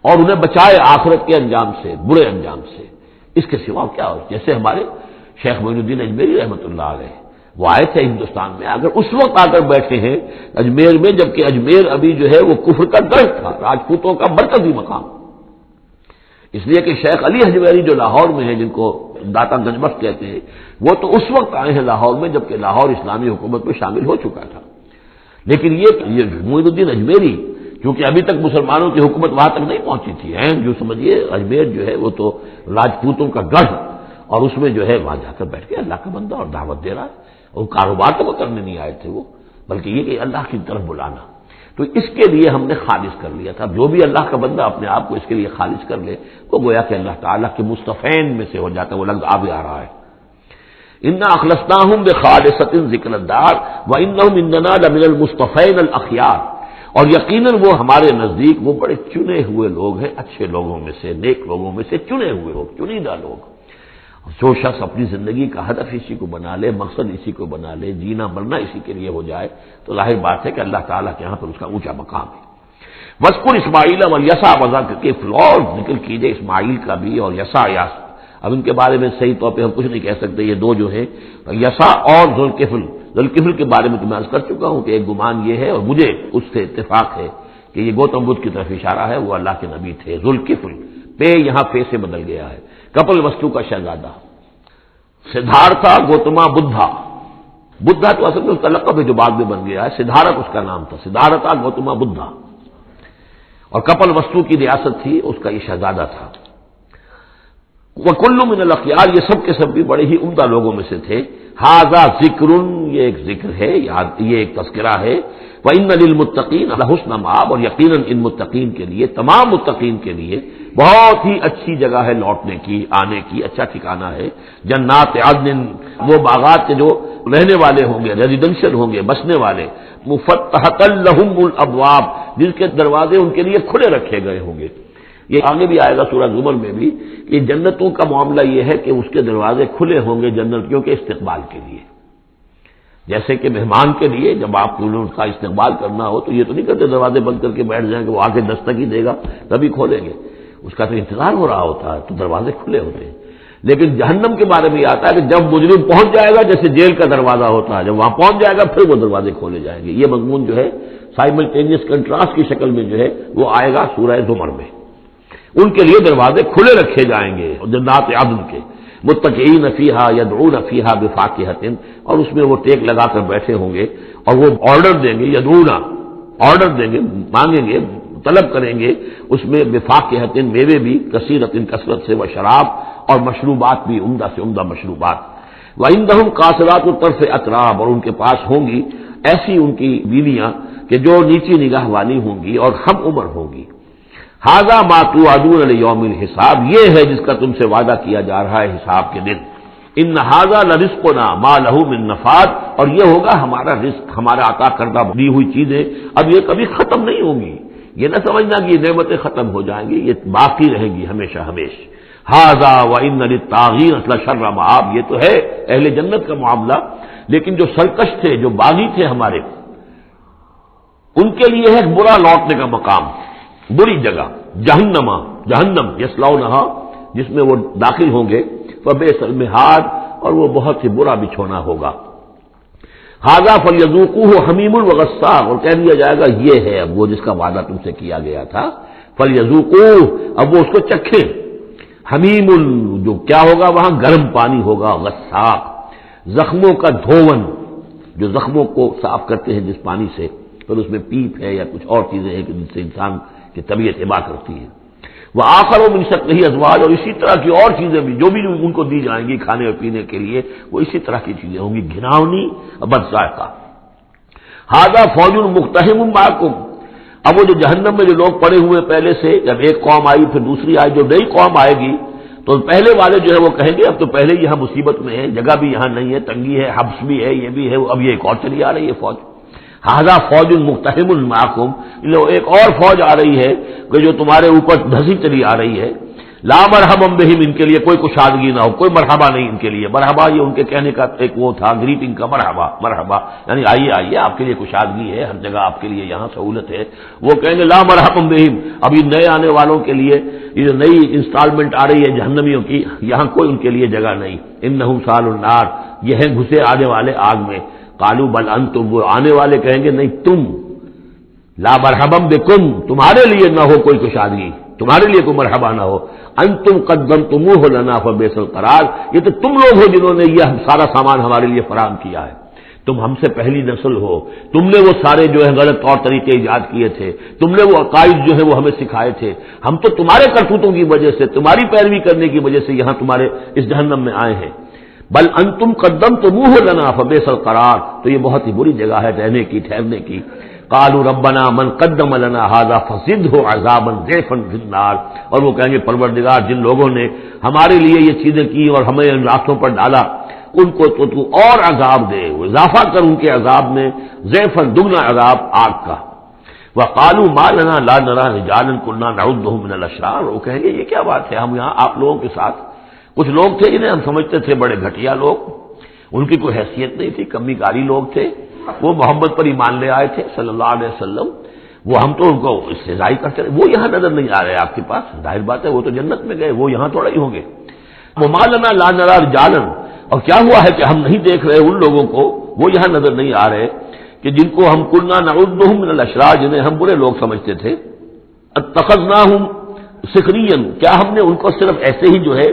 Speaker 1: اور انہیں بچائے آخرت کے انجام سے، برے انجام سے۔ اس کے سوا کیا ہو، جیسے ہمارے شیخ معین الدین اجمیری رحمۃ اللہ علیہ، وہ آئے تھے ہندوستان میں، اگر اس وقت آ کر بیٹھے ہیں اجمیر میں، جبکہ اجمیر ابھی جو ہے وہ کفر کا گڑھ تھا، راجپوتوں کا مرکزی مقام، اس لیے کہ شیخ علی حجویری جو لاہور میں ہیں، جن کو داتا گنج بخش کہتے ہیں، وہ تو اس وقت آئے ہیں لاہور میں جبکہ لاہور اسلامی حکومت میں شامل ہو چکا تھا، لیکن یہ معین الدین اجمیری کیونکہ ابھی تک مسلمانوں کی حکومت وہاں تک نہیں پہنچی تھی، جو سمجھیے اجمیر جو ہے وہ تو راجپوتوں کا گڑھ، اور اس میں جو ہے وہاں جا کر بیٹھ کے اللہ کا بندہ اور دعوت دے رہا ہے، اور کاروبار تو وہ کرنے نہیں آئے تھے وہ، بلکہ یہ کہ اللہ کی طرف بلانا، تو اس کے لیے ہم نے خالص کر لیا تھا۔ جو بھی اللہ کا بندہ اپنے آپ کو اس کے لیے خالص کر لے، وہ گویا کہ اللہ تعالیٰ کے مصطفین میں سے ہو جاتا ہے، وہ لفظ آگے آ رہا ہے، انا اخلصناہم بخالصۃ ذکر الدار وانہم عندنا لمن المصطفین الاخیار، اور یقیناً وہ ہمارے نزدیک وہ بڑے چنے ہوئے لوگ ہیں، اچھے لوگوں میں سے، نیک لوگوں میں سے چنے ہوئے لوگ، چنیدہ لوگ۔ جو شخص اپنی زندگی کا ہدف اسی کو بنا لے، مقصد اسی کو بنا لے، جینا مرنا اسی کے لیے ہو جائے، تو ظاہر بات ہے کہ اللہ تعالیٰ کے یہاں پر اس کا اونچا مقام ہے۔ وَاذْكُرْ اسماعیل والیسع وذکر کفل، اور ذکر کیجئے اسماعیل کا بھی اور یسع۔ اب ان کے بارے میں صحیح طور پہ ہم کچھ نہیں کہہ سکتے، یہ دو جو ہیں یسع اور ذوالکفل۔ ذوالکفل کے بارے میں تو میں عرض کر چکا ہوں کہ ایک گمان یہ ہے، اور مجھے اس سے اتفاق ہے کہ یہ گوتم بدھ کی طرف اشارہ ہے، وہ اللہ کے نبی تھے۔ ذوالکفل پہ یہاں پہ سے بدل گیا ہے، کپل وستو کا شہزادہ۔ سدھارتھا گوتما بدھا، بدھا تو اصل میں اس کا لقب ہے جو بعد میں بن گیا ہے، سدھارت اس کا نام تھا، سدھارتھا گوتما بدھا، اور کپل وستو کی ریاست تھی، اس کا یہ شہزادہ تھا۔ وَكُلُّ مِنَ الْأَخْيَارِ، یہ سب کے سب بھی بڑے ہی عمدہ لوگوں میں سے تھے۔ ھذا ذکر، یہ ایک ذکر ہے، یہ ایک تذکرہ ہے۔ وَإِنَّ لِلْمُتَّقِينَ لَحُسْنَ مآب، اور یقیناً ان متقین کے لیے، تمام متقین کے لیے بہت ہی اچھی جگہ ہے لوٹنے کی، آنے کی، اچھا ٹھکانہ ہے۔ جنات عدن، وہ باغات کے جو رہنے والے ہوں گے، ریزیڈنشل ہوں گے، بسنے والے۔ مفتحۃ لہم الابواب، جن کے دروازے ان کے لیے کھلے رکھے گئے ہوں گے۔ یہ آگے بھی آئے گا سورہ زمر میں بھی کہ جنتوں کا معاملہ یہ ہے کہ اس کے دروازے کھلے ہوں گے جنتیوں کے استقبال کے لیے۔ جیسے کہ مہمان کے لیے جب آپ کو اس کا استقبال کرنا ہو تو یہ تو نہیں کرتے دروازے بند کر کے بیٹھ جائیں کہ وہ آ کے دستک ہی دے گا تبھی کھولیں گے، اس کا تو انتظار ہو رہا ہوتا ہے، تو دروازے کھلے ہوتے ہیں۔ لیکن جہنم کے بارے میں یہ آتا ہے کہ جب مجرم پہنچ جائے گا، جیسے جیل کا دروازہ ہوتا ہے، جب وہاں پہنچ جائے گا پھر وہ دروازے کھولے جائیں گے۔ یہ مضمون جو ہے سائملٹینیس کنٹراسٹ کی شکل میں جو ہے وہ آئے گا سورہ زمر میں۔ ان کے لیے دروازے کھلے رکھے جائیں گے جنات عدن کے، متکئین فیہا یدعون فیہا بفاکہۃ، اور اس میں وہ ٹیک لگا کر بیٹھے ہوں گے اور وہ آرڈر دیں گے، یدعون آرڈر دیں گے، مانگیں گے، طلب کریں گے اس میں بفاکہۃ، میوے بھی، کثیرۃ کثرت سے، و شراب، اور مشروبات بھی، عمدہ سے عمدہ مشروبات۔ وعندہم قاصرات الطرف اتراب، اور ان کے پاس ہوں گی ایسی ان کی بیویاں کہ جو نیچی نگاہ والی ہوں گی اور ہم عمر ہوں گی۔ ھذا ما توعدون لیوم الحساب، یہ ہے جس کا تم سے وعدہ کیا جا رہا ہے حساب کے دن۔ ان ھذا لرزقنا ما لہ من نفاد، اور یہ ہوگا ہمارا رزق، ہمارا عطا کردہ دی ہوئی چیزیں، اب یہ کبھی ختم نہیں ہوں گی۔ یہ نہ سمجھنا کہ یہ نعمتیں ختم ہو جائیں گی، یہ باقی رہیں گی ہمیشہ ہمیشہ۔ ھذا وان للطاغین لشر مآب، یہ تو ہے اہل جنت کا معاملہ، لیکن جو سرکش تھے، جو باغی تھے ہمارے، ان کے لیے ہے برا لوٹنے کا مقام، بری جگہ، جہنم یصلونھا، جس میں وہ داخل ہوں گے، فبئس المہاد، اور وہ بہت ہی برا بچھونا ہوگا۔ ھذا فلیذوقوہ حمیم وغساق، اور کہہ دیا جائے گا یہ ہے اب وہ جس کا وعدہ تم سے کیا گیا تھا، فلیذوقوہ، اب وہ اس کو چکھیں۔ حمیم، جو کیا ہوگا وہاں گرم پانی ہوگا، غساق، زخموں کا دھون، جو زخموں کو صاف کرتے ہیں جس پانی سے، پھر اس میں پیپ ہے یا کچھ اور چیزیں ہیں کہ جن سے انسان کی طبیعت ہبا کرتی ہے۔ وہ آخر من شکلہ ازواج، اور اسی طرح کی اور چیزیں بھی جو بھی ان کو دی جائیں گی کھانے اور پینے کے لیے، وہ اسی طرح کی چیزیں ہوں گی، گھناؤنی اور بد ذائقہ۔ ھذا فوج مقتحم معکم، اب وہ جو جہنم میں جو لوگ پڑے ہوئے پہلے سے، جب ایک قوم آئی پھر دوسری آئی، جو نئی قوم آئے گی تو پہلے والے جو ہے وہ کہیں گے اب تو پہلے یہاں مصیبت میں ہے، جگہ بھی یہاں نہیں ہے، تنگی ہے، حبس بھی ہے، یہ بھی ہے، اب یہ ایک اور چلی آ رہی ہے فوج۔ ھذا فوج مقتحم معکم، ایک اور فوج آ رہی ہے کہ جو تمہارے اوپر دھسی چلی آ رہی ہے۔ لا مرحبا بہم، ان کے لیے کوئی کشادگی نہ ہو، کوئی مرحبا نہیں ان کے لیے۔ مرحبا یہ ان کے کہنے کا ایک وہ تھا، گریٹنگ کا، مرحبا مرحبا، یعنی آئیے آئیے، آپ کے لیے کشادگی ہے، ہر جگہ آپ کے لیے یہاں سہولت ہے۔ وہ کہیں گے لا مرحبا بہم، اب یہ نئے آنے والوں کے لیے یہ جو نئی انسٹالمنٹ آ رہی ہے جہنمیوں کی، یہاں کوئی ان کے لیے جگہ نہیں۔ انہم صالوا النار، یہ ہیں گھسے آنے والے آگ میں۔ قالوا بل انتم، وہ آنے والے کہیں گے نہیں تم، لا مرحبا بکم، تمہارے لیے نہ ہو کوئی کشادگی، تمہارے لیے کوئی مرحبا نہ ہو۔ انتم قدمتموہ لنا فبئس القرار، یہ تو تم لوگ ہو جنہوں نے یہ سارا سامان ہمارے لیے فراہم کیا ہے، تم ہم سے پہلی نسل ہو، تم نے وہ سارے جو ہے غلط طور طریقے ایجاد کیے تھے، تم نے وہ عقائد جو ہے وہ ہمیں سکھائے تھے، ہم تو تمہارے کرتوتوں کی وجہ سے، تمہاری پیروی کرنے کی وجہ سے یہاں تمہارے اس جہنم میں آئے ہیں۔ بل انتم قدمتموہ لنا فبئس القرار، تو یہ بہت ہی بری جگہ ہے رہنے کی، ٹھہرنے کی۔ قالوا ربنا من قدم لنا هذا فزده عذابا ضعفا في النار، اور وہ کہیں گے پروردگار جن لوگوں نے ہمارے لیے یہ چیزیں کی اور ہمیں ان راستوں پر ڈالا، ان کو تو اور عذاب دے، وہ اضافہ کر ان کے عذاب میں، ضعفا، دگنا عذاب آگ کا۔ وقالوا ما لنا لا نرى رجالا كنا نعدهم من الاشرار، وہ کہیں گے یہ کیا بات ہے، ہم یہاں آپ لوگوں کے ساتھ کچھ لوگ تھے جنہیں ہم سمجھتے تھے بڑے گھٹیا لوگ، ان کی کوئی حیثیت نہیں تھی، کمی کاری لوگ تھے، وہ محمد پر ایمان لے آئے تھے صلی اللہ علیہ وسلم، وہ ہم تو ان کو استہزاء کرتے رہے، وہ یہاں نظر نہیں آ رہے آپ کے پاس، ظاہر بات ہے وہ تو جنت میں گئے، وہ یہاں تھوڑا ہی ہوں گے۔ وما لنا لا نرى رجالا، اور کیا ہوا ہے کہ ہم نہیں دیکھ رہے ان لوگوں کو، وہ یہاں نظر نہیں آ رہے کہ جن کو ہم كنا نعدهم من الاشرار، جنہیں ہم برے لوگ سمجھتے تھے، اتخذناهم سخريا، کیا ہم نے ان کو صرف ایسے ہی جو ہے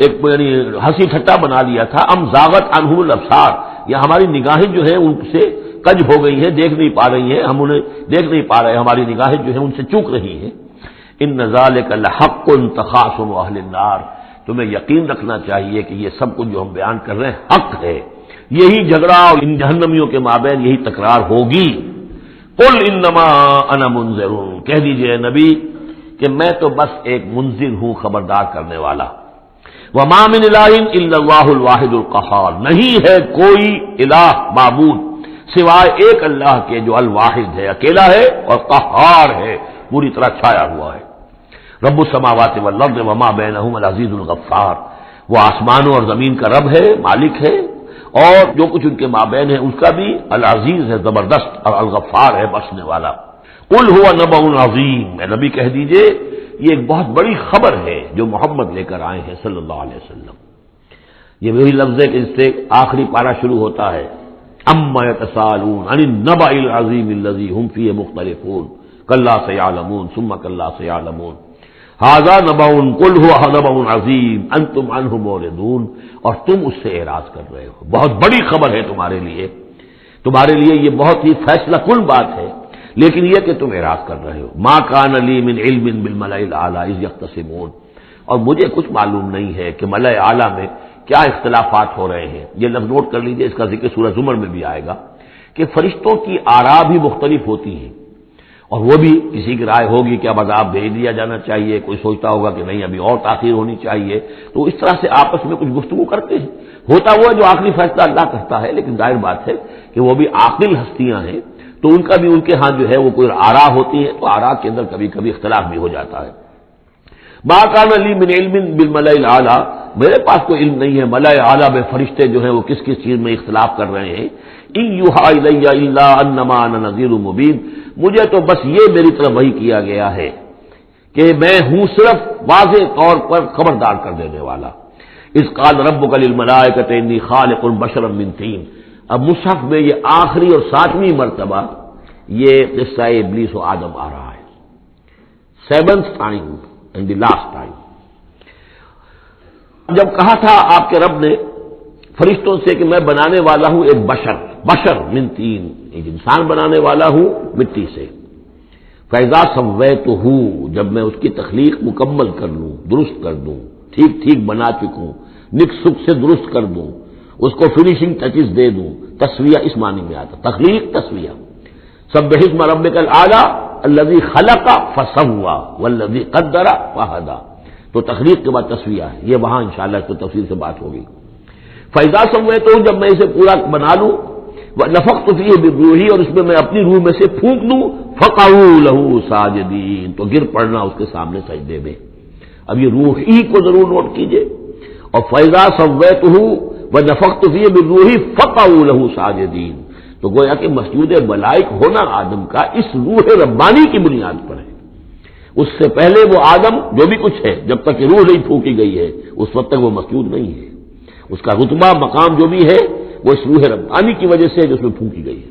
Speaker 1: ایک یعنی ہنسی ٹھٹا بنا لیا تھا، ام زاغت عنهم الابصار، یا ہماری نگاہیں جو ہیں ان سے کج ہو گئی ہیں، دیکھ نہیں پا رہی ہیں، ہم انہیں دیکھ نہیں پا رہے، ہماری نگاہیں جو ہیں ان سے چوک رہی ہیں۔ ان ذلك لحق تخاصم اہل النار، تمہیں یقین رکھنا چاہیے کہ یہ سب کچھ جو ہم بیان کر رہے ہیں حق ہے، یہی جھگڑا اور ان جہنمیوں کے مابین یہی تکرار ہوگی۔ قل انما انا منذر، کہہ دیجئے نبی کہ میں تو بس ایک منذر ہوں، خبردار کرنے والا۔ وما من الہ الا اللہ الواحد القہار، نہیں ہے کوئی الہ معبود سوائے ایک اللہ کے جو الواحد ہے، اکیلا ہے اور قہار ہے، پوری طرح چھایا ہوا ہے۔ رب السماوات والارض وما بینہما العزیز الغفار، وہ آسمانوں اور زمین کا رب ہے، مالک ہے، اور جو کچھ ان کے مابین ہے اس کا بھی العزیز ہے، زبردست، اور الغفار ہے، بخشنے والا۔ قل هو نبأ عظیم، اے نبی کہہ دیجئے یہ ایک بہت بڑی خبر ہے جو محمد لے کر آئے ہیں صلی اللہ علیہ وسلم۔ یہ وہی لفظ ہے کہ اس سے آخری پارہ شروع ہوتا ہے، اما یتساءلون عن النبأ العظیم الذی هم فیہ مختلفون کلا سیعلمون ثم کلا سیعلمون ھذا نبأ قل هو نبأ عظیم انتم عنہ معرضون، اور تم اس سے اعراض کر رہے ہو، بہت بڑی خبر ہے تمہارے لیے یہ بہت ہی فیصلہ کن بات ہے، لیکن یہ کہ تم اعراض کر رہے ہو۔ ما کان لی من علم بالملأ الاعلی اذ یختصمون، اور مجھے کچھ معلوم نہیں ہے کہ ملأ اعلی میں کیا اختلافات ہو رہے ہیں۔ یہ لفظ نوٹ کر لیجئے، اس کا ذکر سورہ زمر میں بھی آئے گا کہ فرشتوں کی آراء بھی مختلف ہوتی ہیں، اور وہ بھی کسی کی رائے ہوگی کہ اب عذاب بھیج دیا جانا چاہیے، کوئی سوچتا ہوگا کہ نہیں ابھی اور تاخیر ہونی چاہیے، تو اس طرح سے آپس میں کچھ گفتگو کرتے ہیں۔ ہوتا ہوا جو آخری فیصلہ اللہ کرتا ہے، لیکن ظاہر بات ہے کہ وہ بھی عاقل ہستیاں ہیں، تو ان کا بھی ان کے ہاں جو ہے وہ کوئی آراء ہوتی ہے، تو آراء کے اندر کبھی کبھی اختلاف بھی ہو جاتا ہے۔ ما کان لی من علم بالملأ الاعلی، میرے پاس کوئی علم نہیں ہے ملأ اعلی میں فرشتے جو ہیں وہ کس کس چیز میں اختلاف کر رہے ہیں۔ ان یوحی الی الا انما انا نذیر مبین، مجھے تو بس یہ میری طرف وحی کیا گیا ہے کہ میں ہوں صرف واضح طور پر خبردار کر دینے والا۔ اذ قال ربک للملائکۃ انی خالق بشرا من طین، اب مصحف میں یہ آخری اور 7ویں مرتبہ یہ قصہ ابلیس و آدم آ رہا ہے، 7th time and the last time. جب کہا تھا آپ کے رب نے فرشتوں سے کہ میں بنانے والا ہوں ایک بشر من طین، ایک انسان بنانے والا ہوں مٹی سے، فَإِذَا سَوَّيْتُهُ، جب میں اس کی تخلیق مکمل کر لوں، درست کر دوں، ٹھیک بنا چکوں، نک سک سے درست کر دوں، اس کو فنیشنگ ٹچز دے دوں، تسویہ اس معنی میں آتا، تخلیق تسویہ۔ سبح اسم ربک الاعلی الذی خلق فسوی والذی قدر فہدی، تو تخلیق کے بعد تسویہ ہے، یہ وہاں انشاءاللہ اس کو تفصیل سے بات ہوگی۔ فَإِذَا سَوَّيْتُهُ، جب میں اسے پورا بنا لوں، وَنَفَخْتُ فِيهِ مِن رُوحِی، اور اس میں میں اپنی روح میں سے پھونک دوں، فَقَعُوا لَهُ سَاجِدِینَ، تو گر پڑنا اس کے سامنے سجدے میں۔ اب یہ روح ہی کو ضرور نوٹ کیجئے، اور فَإِذَا سَوَّيْتُهُ وَنَفَخْتُ فِيهِ مِن رُوحِی فَقَعُوا لَهُ سَاجِدِینَ، تو گویا کہ مسجود ملائک ہونا آدم کا اس روح ربانی کی بنیاد پر ہے۔ اس سے پہلے وہ آدم جو بھی کچھ ہے، جب تک کہ روح نہیں پھونکی گئی ہے اس وقت تک وہ مسجود نہیں ہے، اس کا رتبہ مقام جو بھی ہے وہ اس روح ربانی کی وجہ سے جو اس میں پھونکی گئی ہے۔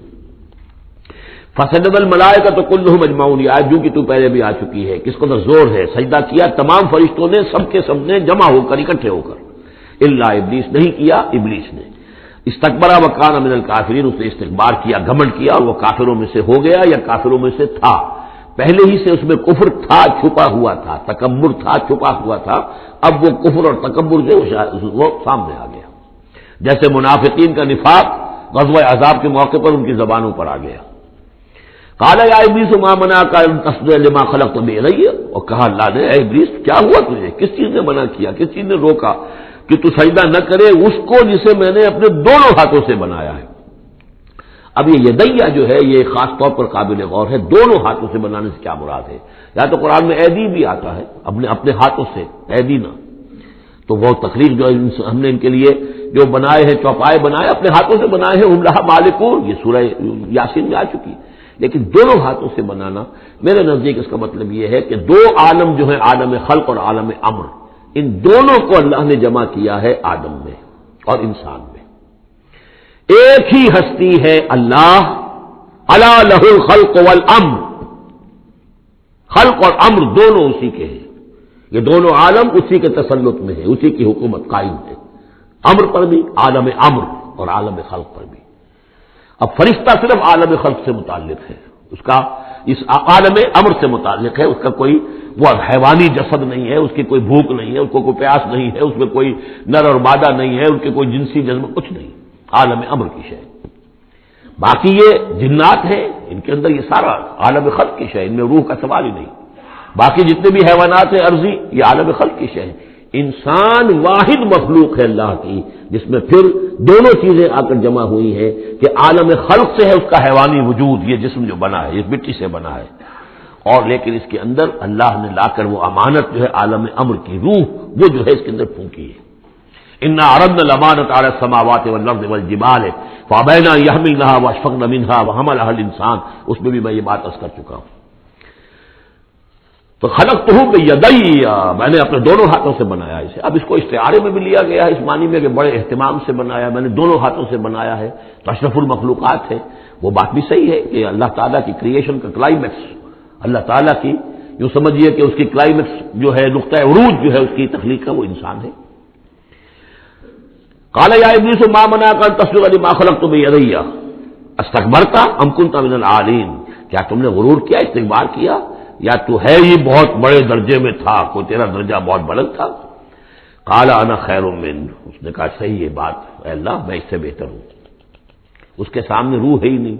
Speaker 1: فسجد الملائکۃ کلھم اجمعون، یہ آیت جو کہ تو پہلے بھی آ چکی ہے، کس قدر زور ہے، سجدہ کیا تمام فرشتوں نے، سب کے سب نے جمع ہو کر، اکٹھے ہو کر، الا ابلیس، نہیں کیا ابلیس نے، استکبر وکان من الکافرین، اس نے استکبار کیا، گھمنڈ کیا، اور وہ کافروں میں سے ہو گیا یا کافروں میں سے تھا، پہلے ہی سے اس میں کفر تھا، چھپا ہوا تھا، تکبر تھا، چھپا ہوا تھا، اب وہ کفر اور تکبر جو وہ سامنے آ گیا، جیسے منافقین کا نفاق غزوہ احزاب کے موقع پر ان کی زبانوں پر آ گیا۔ قال یا ابلیس ما منعک ان تسجد لما خلقت بیدی، اور کہا اللہ نے اے ابلیس کیا ہوا تجھے، کس چیز نے منع کیا، کس چیز نے روکا کہ تو سجدہ نہ کرے اس کو جسے میں نے اپنے دونوں ہاتھوں سے بنایا ہے۔ اب یہ یدیہ جو ہے یہ خاص طور پر قابل غور ہے، دونوں ہاتھوں سے بنانے سے کیا مراد ہے؟ یا تو قرآن میں ایدی بھی آتا ہے، اپنے ہاتھوں سے ایدی نہ، تو وہ تخلیق جو ہم نے ان کے لیے جو بنائے ہیں، چوپائے بنائے اپنے ہاتھوں سے بنائے ہیں، ہم لہا مالکون، یہ سورہ یاسین میں آ چکی ہے۔ لیکن دونوں ہاتھوں سے بنانا میرے نزدیک اس کا مطلب یہ ہے کہ دو عالم جو ہے، عالم خلق اور عالم امر، ان دونوں کو اللہ نے جمع کیا ہے آدم میں اور انسان میں۔ ایک ہی ہستی ہے اللہ، الا لہ الخلق والامر، خلق اور امر دونوں اسی کے ہیں، یہ دونوں عالم اسی کے تسلط میں ہے، اسی کی حکومت قائم ہے، امر پر بھی، عالم امر اور عالم خلق پر بھی۔ اب فرشتہ صرف عالم خلق سے متعلق ہے، اس کا اس عالم امر سے متعلق ہے، اس کا کوئی وہ حیوانی جسد نہیں ہے، اس کی کوئی بھوک نہیں ہے، اس کو کوئی پیاس نہیں ہے، اس میں کوئی نر اور مادہ نہیں ہے، ان کے کوئی جنسی جذبہ کچھ نہیں، عالم امر کی شے۔ باقی یہ جنات ہیں، ان کے اندر یہ سارا عالم خلق کی شے، ان میں روح کا سوال ہی نہیں۔ باقی جتنے بھی حیوانات ہیں ارضی، یہ عالم خلق کی شے ہے۔ انسان واحد مخلوق ہے اللہ کی، جس میں پھر دونوں چیزیں آ کر جمع ہوئی ہیں کہ عالم خلق سے ہے اس کا حیوانی وجود، یہ جسم جو بنا ہے، اس مٹی سے بنا ہے، اور لیکن اس کے اندر اللہ نے لا کر وہ امانت جو ہے عالم امر کی روح، وہ جو ہے اس کے اندر پھونکی ہے۔ انا عرضنا الامانۃ علی السماوات والارض والجبال فابین ان یحملنها واشفقن منها وحملها الانسان، اس میں بھی میں یہ بات عرض کر چکا ہوں۔ تو خلقتہ بیدی، میں نے اپنے دونوں ہاتھوں سے بنایا اسے۔ اب اس کو استعارے میں بھی لیا گیا ہے اس معنی میں کہ بڑے اہتمام سے بنایا، میں نے دونوں ہاتھوں سے بنایا ہے، تو اشرف المخلوقات ہے۔ وہ بات بھی صحیح ہے کہ اللہ تعالیٰ کی کریشن کا کلائمیکس، اللہ تعالیٰ کی یوں سمجھیے کہ اس کی کلائمیکس جو ہے، نقطہ عروج جو ہے اس کی تخلیق کا، وہ انسان ہے۔ قال یا ابلیس ما منعک ان تسجد لما خلقت بیدی استکبرت ام کنت من العالین، کیا تم نے غرور کیا، استکبار کیا، یا تو ہے ہی بہت بڑے درجے میں تھا، کوئی تیرا درجہ بہت بلند تھا؟ قال انا خیر منہ، اس نے کہا صحیح ہے بات، اے اللہ میں اس سے بہتر ہوں۔ اس کے سامنے روح ہے ہی نہیں،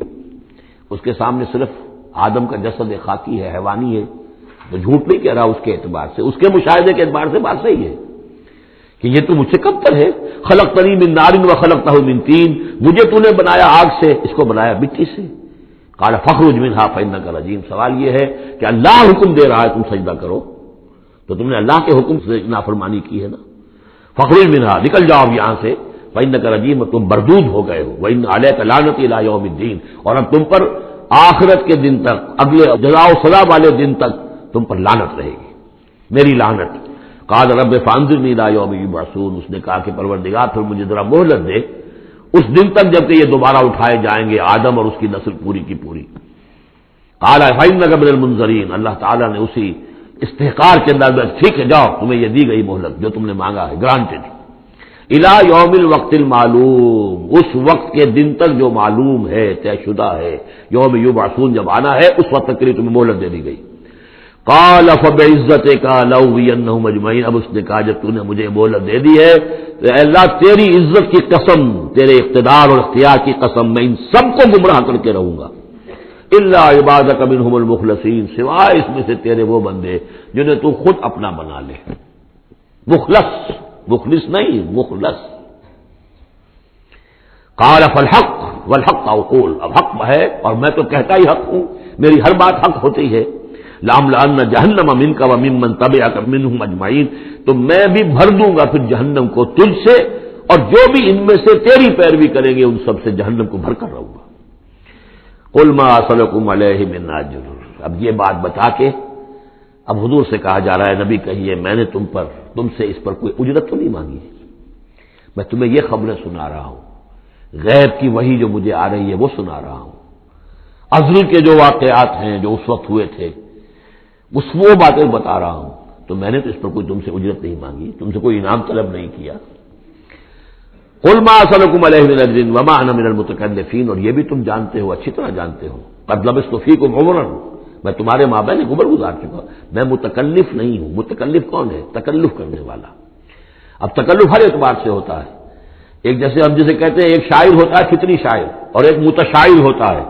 Speaker 1: اس کے سامنے صرف آدم کا جسد خاکی ہے، حیوانی ہے، تو جھوٹ نہیں کہہ رہا اس کے اعتبار سے، اس کے مشاہدے کے اعتبار سے بات صحیح ہے کہ یہ تو مجھ سے کم تر ہے۔ خلقتنی من نار وخلقتہ من طین، مجھے تو نے بنایا آگ سے، اس کو بنایا مٹی سے۔ قال فاخرج منها فانک رجیم، سوال یہ ہے کہ اللہ حکم دے رہا ہے تم سجدہ کرو، تو تم نے اللہ کے حکم سے نافرمانی کی ہے نا۔ فاخرج منها، نکل جاؤ یہاں سے، فانک رجیم، تم بردود ہو گئے ہو، وان علیک لعنتی الی یوم الدین، اور اب تم پر آخرت کے دن تک، اگلے جزا و سزا والے دن تک تم پر لعنت رہے گی، میری لعنت۔ قال رب فانظرنی الی یوم یبعثون، اس نے کہا کہ پروردگار پھر مجھے ذرا مہلت دے اس دن تک جب کہ یہ دوبارہ اٹھائے جائیں گے، آدم اور اس کی نسل پوری کی پوری۔ قال فإنک من المنظرین، اللہ تعالیٰ نے اسی استحقار کے اندر ٹھیک ہے جاؤ، تمہیں یہ دی گئی مہلت جو تم نے مانگا ہے، گرانٹڈ۔ الی یوم الوقت المعلوم، اس وقت کے دن تک جو معلوم ہے، طے شدہ ہے، یوم یبعثون جب آنا ہے اس وقت تک کے لیے تمہیں مہلت دے دی گئی۔ قال فبعزتک لأغوینہم اجمعین، اب اس نے کہا جب تو نے مجھے مہلت دے دی ہے تو اے اللہ تیری عزت کی قسم، تیرے اقتدار اور اختیار کی قسم، میں ان سب کو گمراہ کر کے رہوں گا، الا عبادک منہم المخلصین، سوائے اس میں سے تیرے وہ بندے جنہیں تو خود اپنا بنا لے، مخلص، مخلص نہیں، مخلص۔ قال فالحق والحق اقول، اب حق ہے اور میں تو کہتا ہی حق ہوں، میری ہر بات حق ہوتی ہے۔ لَأَمْلَأَنَّ جَهَنَّمَ مِنْكَ وَمِمَّنْ تَبِعَكَ مِنْهُمْ أَجْمَعِينَ، تو میں بھی بھر دوں گا پھر جہنم کو تجھ سے، اور جو بھی ان میں سے تیری پیروی کریں گے ان سب سے جہنم کو بھر کر رہوں گا۔ قُلْ مَا أَسْأَلُكُمْ عَلَيْهِ مِنْ أَجْرٍ، اب یہ بات بتا کے اب حضور سے کہا جا رہا ہے نبی کہیے میں نے تم سے اس پر کوئی اجرت تو نہیں مانگی ہے، میں تمہیں یہ خبریں سنا رہا ہوں، غیب کی وحی جو مجھے آ رہی ہے وہ سنا رہا ہوں، ازل کے جو واقعات ہیں جو اس وقت ہوئے تھے اس وہ باتیں بتا رہا ہوں، تو میں نے تو اس پر کوئی تم سے اجرت نہیں مانگی، تم سے کوئی انعام طلب نہیں کیا۔ قُلْ مَا أَسْأَلُكُمْ عَلَيْهِ مِنْ أَجْرٍ وَمَا أَنَا مِنَ الْمُتَكَلِّفِينَ، اور یہ بھی تم جانتے ہو، اچھی طرح جانتے ہو، قَدْ لَبِثْتُ فِيكُمْ عُمُرًا، میں تمہارے مابین ایک عمر گزار چکا، میں متکلف نہیں ہوں۔ متکلف کون ہے؟ تکلف کرنے والا۔ اب تکلف ہر اعتبار سے ہوتا ہے، ایک جیسے ہم جسے کہتے ہیں ایک شاعر ہوتا ہے فطری شاعر، اور ایک متشاعر ہوتا ہے۔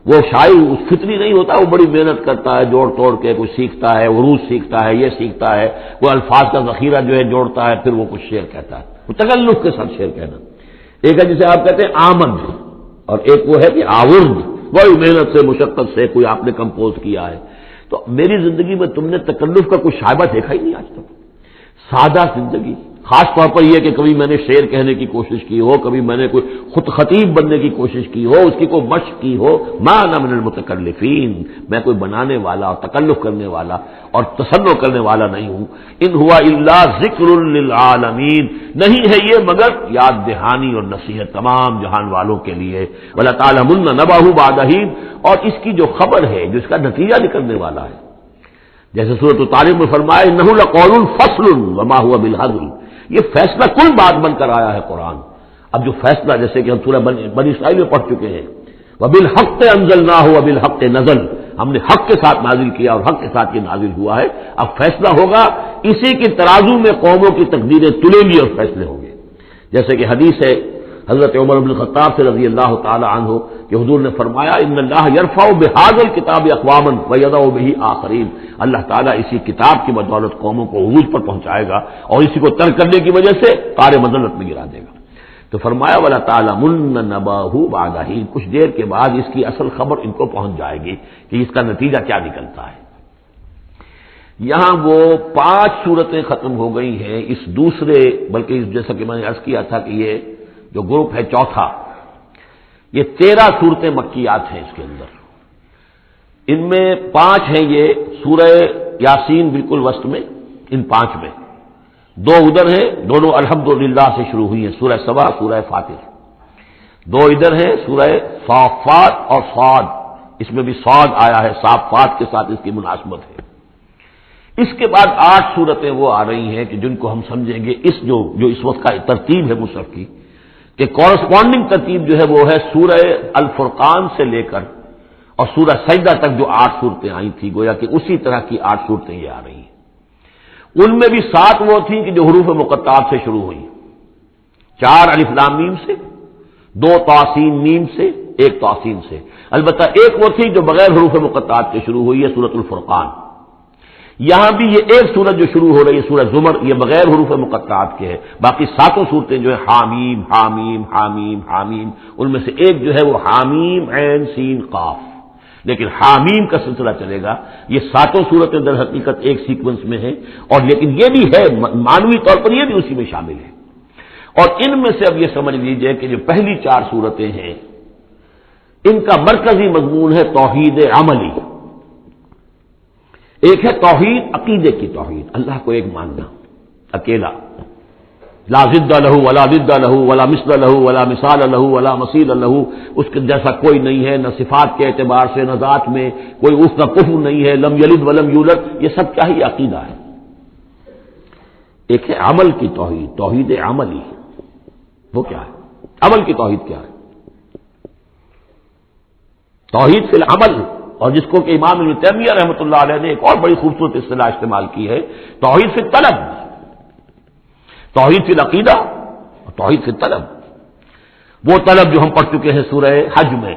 Speaker 1: وہ شاعر اس فطری نہیں ہوتا، وہ بڑی محنت کرتا ہے، جوڑ توڑ کے کچھ سیکھتا ہے، عروج سیکھتا ہے، یہ سیکھتا ہے، وہ الفاظ کا ذخیرہ جو ہے جوڑتا ہے، پھر وہ کچھ شعر کہتا ہے، وہ تکلف کے ساتھ شعر کہنا۔ ایک ہے جسے آپ کہتے ہیں آمد، اور ایک وہ ہے کہ آورد، بڑی محنت سے مشقت سے کوئی آپ نے کمپوز کیا ہے. تو میری زندگی میں تم نے تکلف کا کوئی شائبہ دیکھا ہی نہیں آج تک. سادہ زندگی، خاص طور پر یہ کہ کبھی میں نے شعر کہنے کی کوشش کی ہو، کبھی میں نے کوئی خود خطیب بننے کی کوشش کی ہو، اس کی کوئی مشق کی ہو. ما انا من المتکلفین، میں کوئی بنانے والا اور تکلف کرنے والا اور تصنع کرنے والا نہیں ہوں. ان ہوا الا ذکر للعالمین، نہیں ہے یہ مگر یاد دہانی اور نصیحت تمام جہان والوں کے لیے. وَلَتَعْلَمُنَّ نَبَأَهُ بَعْدَ حِينٍ، اور اس کی جو خبر ہے، جو اس کا نتیجہ نکلنے والا ہے، جیسے سورۃ طارق میں فرمایا انہ لقول فصل وما هو بالهزل، یہ فیصلہ کن بات بن کر آیا ہے قرآن. اب جو فیصلہ، جیسے کہ ہم سورہ بنی اسرائیل میں پڑھ چکے ہیں، وبالحق انزلناہ وبالحق نزل، ہم نے حق کے ساتھ نازل کیا اور حق کے ساتھ یہ نازل ہوا ہے. اب فیصلہ ہوگا، اسی کی ترازو میں قوموں کی تقدیریں تلیں گی اور فیصلے ہوں گے. جیسے کہ حدیث ہے حضرت عمر بن الخطاب سے رضی اللہ تعالی عنہ کہ حضور نے فرمایا ان اللہ یرفع بہذا الکتاب اقواما ویضع بہ آخرین، اللہ تعالیٰ اسی کتاب کی بدولت قوموں کو عروج پر پہنچائے گا اور اسی کو ترک کرنے کی وجہ سے قعر مذلت میں گرا دے گا. تو فرمایا وَلَتَعْلَمُنَّ نَبَأَهُ بَعْدَ حِينٍ، کچھ دیر کے بعد اس کی اصل خبر ان کو پہنچ جائے گی کہ اس کا نتیجہ کیا نکلتا ہے. یہاں وہ 5 صورتیں ختم ہو گئی ہیں اس دوسرے، بلکہ جیسا کہ میں نے عرض کیا تھا کہ یہ جو گروپ ہے چوتھا، یہ 13 صورتیں مکیات ہیں اس کے اندر. ان میں 5 ہیں یہ سورہ یاسین بالکل وسط میں، ان 5 میں 2 ادھر ہیں، دونوں الحمدللہ سے شروع ہوئی ہیں، سورہ سبا، سورہ فاطر. 2 ادھر ہیں، سورہ صافات اور صاد، اس میں بھی صاد آیا ہے، صافات کے ساتھ اس کی مناسبت ہے. اس کے بعد 8 صورتیں وہ آ رہی ہیں کہ جن کو ہم سمجھیں گے اس جو اس وقت کا ترتیب ہے مصحف کی، کہ کورسپونڈنگ ترتیب جو ہے وہ ہے سورہ الفرقان سے لے کر اور سورہ سجدہ تک جو 8 صورتیں آئی تھی، گویا کہ اسی طرح کی 8 صورتیں یہ آ رہی ہیں. ان میں بھی 7 وہ تھیں کہ جو حروف مقطعات سے شروع ہوئی، 4 الف لام میم سے، 2 طاسین میم سے، 1 طاسین سے. البتہ ایک وہ تھی جو بغیر حروف مقطعات کے شروع ہوئی ہے، سورۃ الفرقان. یہاں بھی یہ ایک سورت جو شروع ہو رہی ہے سورہ زمر، یہ بغیر حروف مقطعات کے ہے. باقی 7 صورتیں جو ہے حامیم حامیم حامیم حامیم، ان میں سے ایک جو ہے وہ حامیم عین سین قاف، لیکن حامیم کا سلسلہ چلے گا. یہ 7 صورتیں در حقیقت ایک سیکوینس میں ہیں، اور لیکن یہ بھی ہے معنوی طور پر یہ بھی اسی میں شامل ہے. اور ان میں سے اب یہ سمجھ لیجئے کہ جو پہلی 4 صورتیں ہیں ان کا مرکزی مضمون ہے توحید عملی. ایک ہے توحید عقیدے کی توحید، اللہ کو ایک ماننا اکیلا، لا ضد لہ ولا ضد لہ ولا مثل لہ ولا مثال لہ ولا مثیل لہ، اس کے جیسا کوئی نہیں ہے، نہ صفات کے اعتبار سے نہ ذات میں کوئی اس کا کفر نہیں ہے، لم یلد ولم یولد. یہ سب کیا ہی عقیدہ ہے. ایک ہے عمل کی توحید، توحید عملی. وہ کیا ہے؟ عمل کی توحید کیا ہے؟ توحید فی العمل، اور جس کو کہ امام ابن تیمیہ رحمۃ اللہ علیہ نے ایک اور بڑی خوبصورت اصطلاح استعمال کی ہے، توحید فی الطلب، توحید فی العقیدہ اور توحید فی الطلب. وہ طلب جو ہم پڑھ چکے ہیں سورہ حج میں،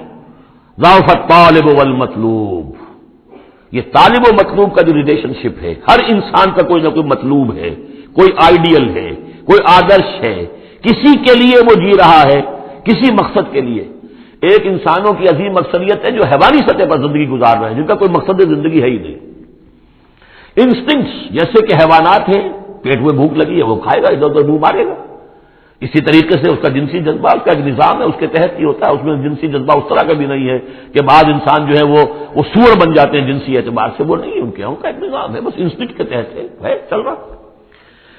Speaker 1: ضعف الطالب والمطلوب. یہ طالب و مطلوب کا جو ریلیشن شپ ہے، ہر انسان کا کوئی نہ کوئی مطلوب ہے، کوئی آئیڈیل ہے، کوئی آدرش ہے، کسی کے لیے وہ جی رہا ہے، کسی مقصد کے لیے. ایک انسانوں کی عظیم اکثریت ہے جو حیوانی سطح پر زندگی گزار رہے ہیں، جن کا کوئی مقصد زندگی ہے ہی نہیں. انسٹنکٹس جیسے کہ حیوانات ہیں، پیٹ میں بھوک لگی ہے وہ کھائے گا، ادھر ادھر منہ مارے گا. اسی طریقے سے اس کا جنسی جذبہ، اس کا ایک نظام ہے، اس کے تحت ہی ہوتا ہے. اس میں جنسی جذبہ اس طرح کا بھی نہیں ہے کہ بعض انسان جو ہے وہ سور بن جاتے ہیں جنسی اعتبار سے، وہ نہیں ہے. ان کے کا ایک نظام ہے، بس انسٹنکٹ کے تحت ہے چل رہا.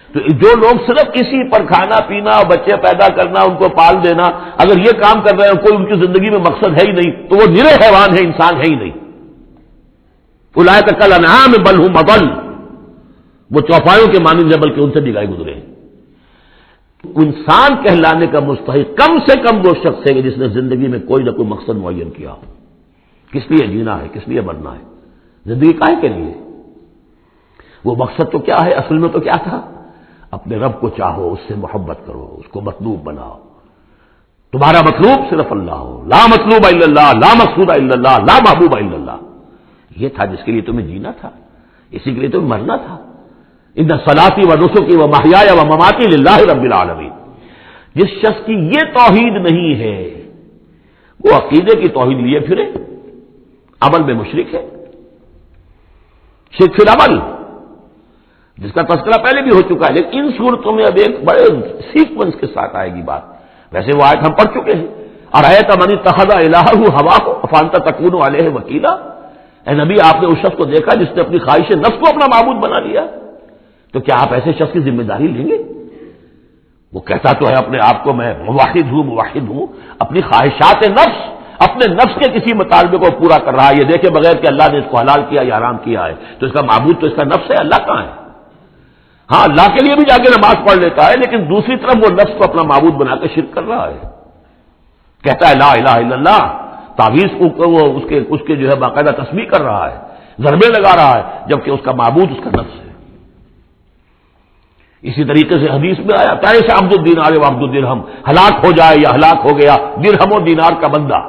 Speaker 1: تو جو لوگ صرف کسی پر کھانا پینا، بچے پیدا کرنا، ان کو پال دینا، اگر یہ کام کر رہے ہیں، کوئی ان کی زندگی میں مقصد ہے ہی نہیں، تو وہ نرے حیوان ہے، انسان ہے ہی نہیں. اولئک کالانعام بل هم اضل، وہ چوپایوں کے مانند ہے بلکہ ان سے بھی گائے گزرے ہیں. انسان کہلانے کا مستحق کم سے کم وہ شخص ہے کہ جس نے زندگی میں کوئی نہ کوئی مقصد معین کیا. کس لیے جینا ہے، کس لیے مرنا ہے، زندگی کاہے کے لیے؟ وہ مقصد تو کیا ہے؟ اصل میں تو کیا تھا؟ اپنے رب کو چاہو، اس سے محبت کرو، اس کو مطلوب بناؤ. تمہارا مطلوب صرف اللہ ہو، لا مطلوب الا اللہ، لا مقصود الا اللہ، لا محبوب الا اللہ. یہ تھا جس کے لیے تمہیں جینا تھا، اسی کے لیے تمہیں مرنا تھا. ان صلاتی و نسکی و محیای و مماتی للہ رب العالمین. جس شخص کی یہ توحید نہیں ہے وہ عقیدے کی توحید لیے پھرے، عمل میں مشرک ہے، شرک فی العمل، جس کا تذکرہ پہلے بھی ہو چکا ہے، لیکن ان صورتوں میں اب ایک بڑے سیکوینس کے ساتھ آئے گی بات۔ ویسے وہ آیت ہم پڑھ چکے ہیں، ارأیت من اتخذ الہہ ہواہ افانت تکون علیہ وکیلا، اے نبی آپ نے اس شخص کو دیکھا جس نے اپنی خواہش نفس کو اپنا معبود بنا لیا، تو کیا آپ ایسے شخص کی ذمہ داری لیں گے؟ وہ کہتا تو ہے اپنے آپ کو میں موحد ہوں، اپنی خواہشات نفس، اپنے نفس کے کسی مطالبے کو پورا کر رہا ہے، یہ دیکھے بغیر کہ اللہ نے اس کو حلال کیا یا حرام کیا ہے، تو اس کا معبود تو اس کا نفس ہے، اللہ کہاں ہے؟ ہاں اللہ کے لیے بھی جا کے نماز پڑھ لیتا ہے، لیکن دوسری طرف وہ نفس کو اپنا معبود بنا کے شرک کر رہا ہے، کہتا ہے لا الہ الا اللہ، تعویذ کو وہ اس کے جو ہے باقاعدہ تسبیح کر رہا ہے، ضربے لگا رہا ہے، جبکہ اس کا معبود اس کا نفس ہے۔ اسی طریقے سے حدیث میں آیا تائس عبد الدینار و عبد الدرہم، ہلاک ہو جائے یا ہلاک ہو گیا درہم و دینار کا بندہ،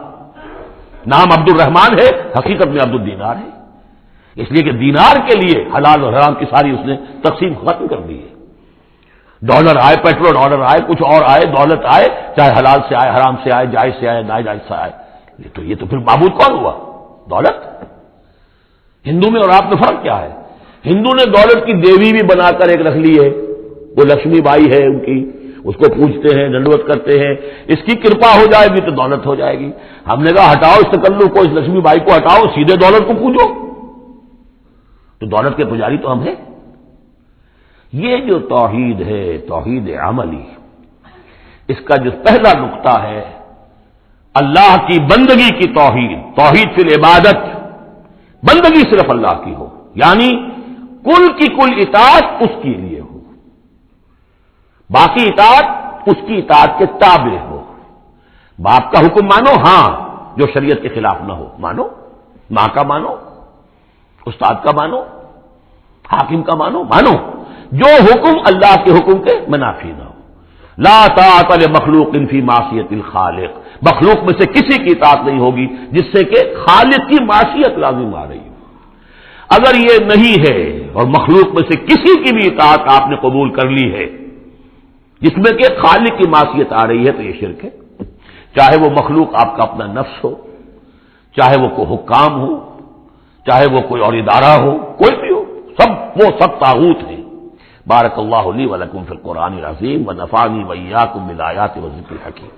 Speaker 1: نام عبد الرحمان ہے، حقیقت میں عبد الدینار ہے، اس لیے کہ دینار کے لیے حلال اور حرام کی ساری اس نے تقسیم ختم کر دی ہے۔ ڈالر آئے، پیٹرول ڈالر آئے، کچھ اور آئے، دولت آئے، چاہے حلال سے آئے، حرام سے آئے، جائز سے آئے، ناجائز سے آئے، یہ تو پھر معبود کون ہوا؟ دولت۔ ہندو میں اور آپ میں فرق کیا ہے؟ ہندو نے دولت کی دیوی بھی بنا کر ایک رکھ لی ہے، وہ لکشمی بائی ہے ان کی، اس کو پوجتے ہیں، دنڈوت کرتے ہیں، اس کی کرپا ہو جائے گی تو دولت ہو جائے گی۔ ہم نے کہا ہٹاؤ اس تکلف کو، اس لکشمی بائی کو ہٹاؤ، سیدھے دولت کو پوجو، تو دولت کے پجاری تو ہم ہیں۔ یہ جو توحید ہے، توحید عملی، اس کا جو پہلا نقطہ ہے اللہ کی بندگی کی توحید، توحید فی العبادت، بندگی صرف اللہ کی ہو، یعنی کل کی کل اطاعت اس کے لیے ہو، باقی اطاعت اس کی اطاعت کے تابع ہو۔ باپ کا حکم مانو، ہاں، جو شریعت کے خلاف نہ ہو مانو، ماں کا مانو، استاد کا مانو، حاکم کا مانو، جو حکم اللہ کے حکم کے منافی نہ ہو۔ لا طاعت لمخلوق فی معصیت الخالق، مخلوق میں سے کسی کی اطاعت نہیں ہوگی جس سے کہ خالق کی معصیت لازم آ رہی ہو۔ اگر یہ نہیں ہے اور مخلوق میں سے کسی کی بھی اطاعت آپ نے قبول کر لی ہے جس میں کہ خالق کی معصیت آ رہی ہے تو یہ شرک ہے، چاہے وہ مخلوق آپ کا اپنا نفس ہو، چاہے وہ کوئی حکام ہو، چاہے وہ کوئی اور ادارہ ہو، کوئی بھی ہو، وہ سب طاغوت ہیں۔ بارک اللہ لی و لکم فی القرآن العظیم و نفعنی و ایاکم بالآیات و ذکر الحکیم۔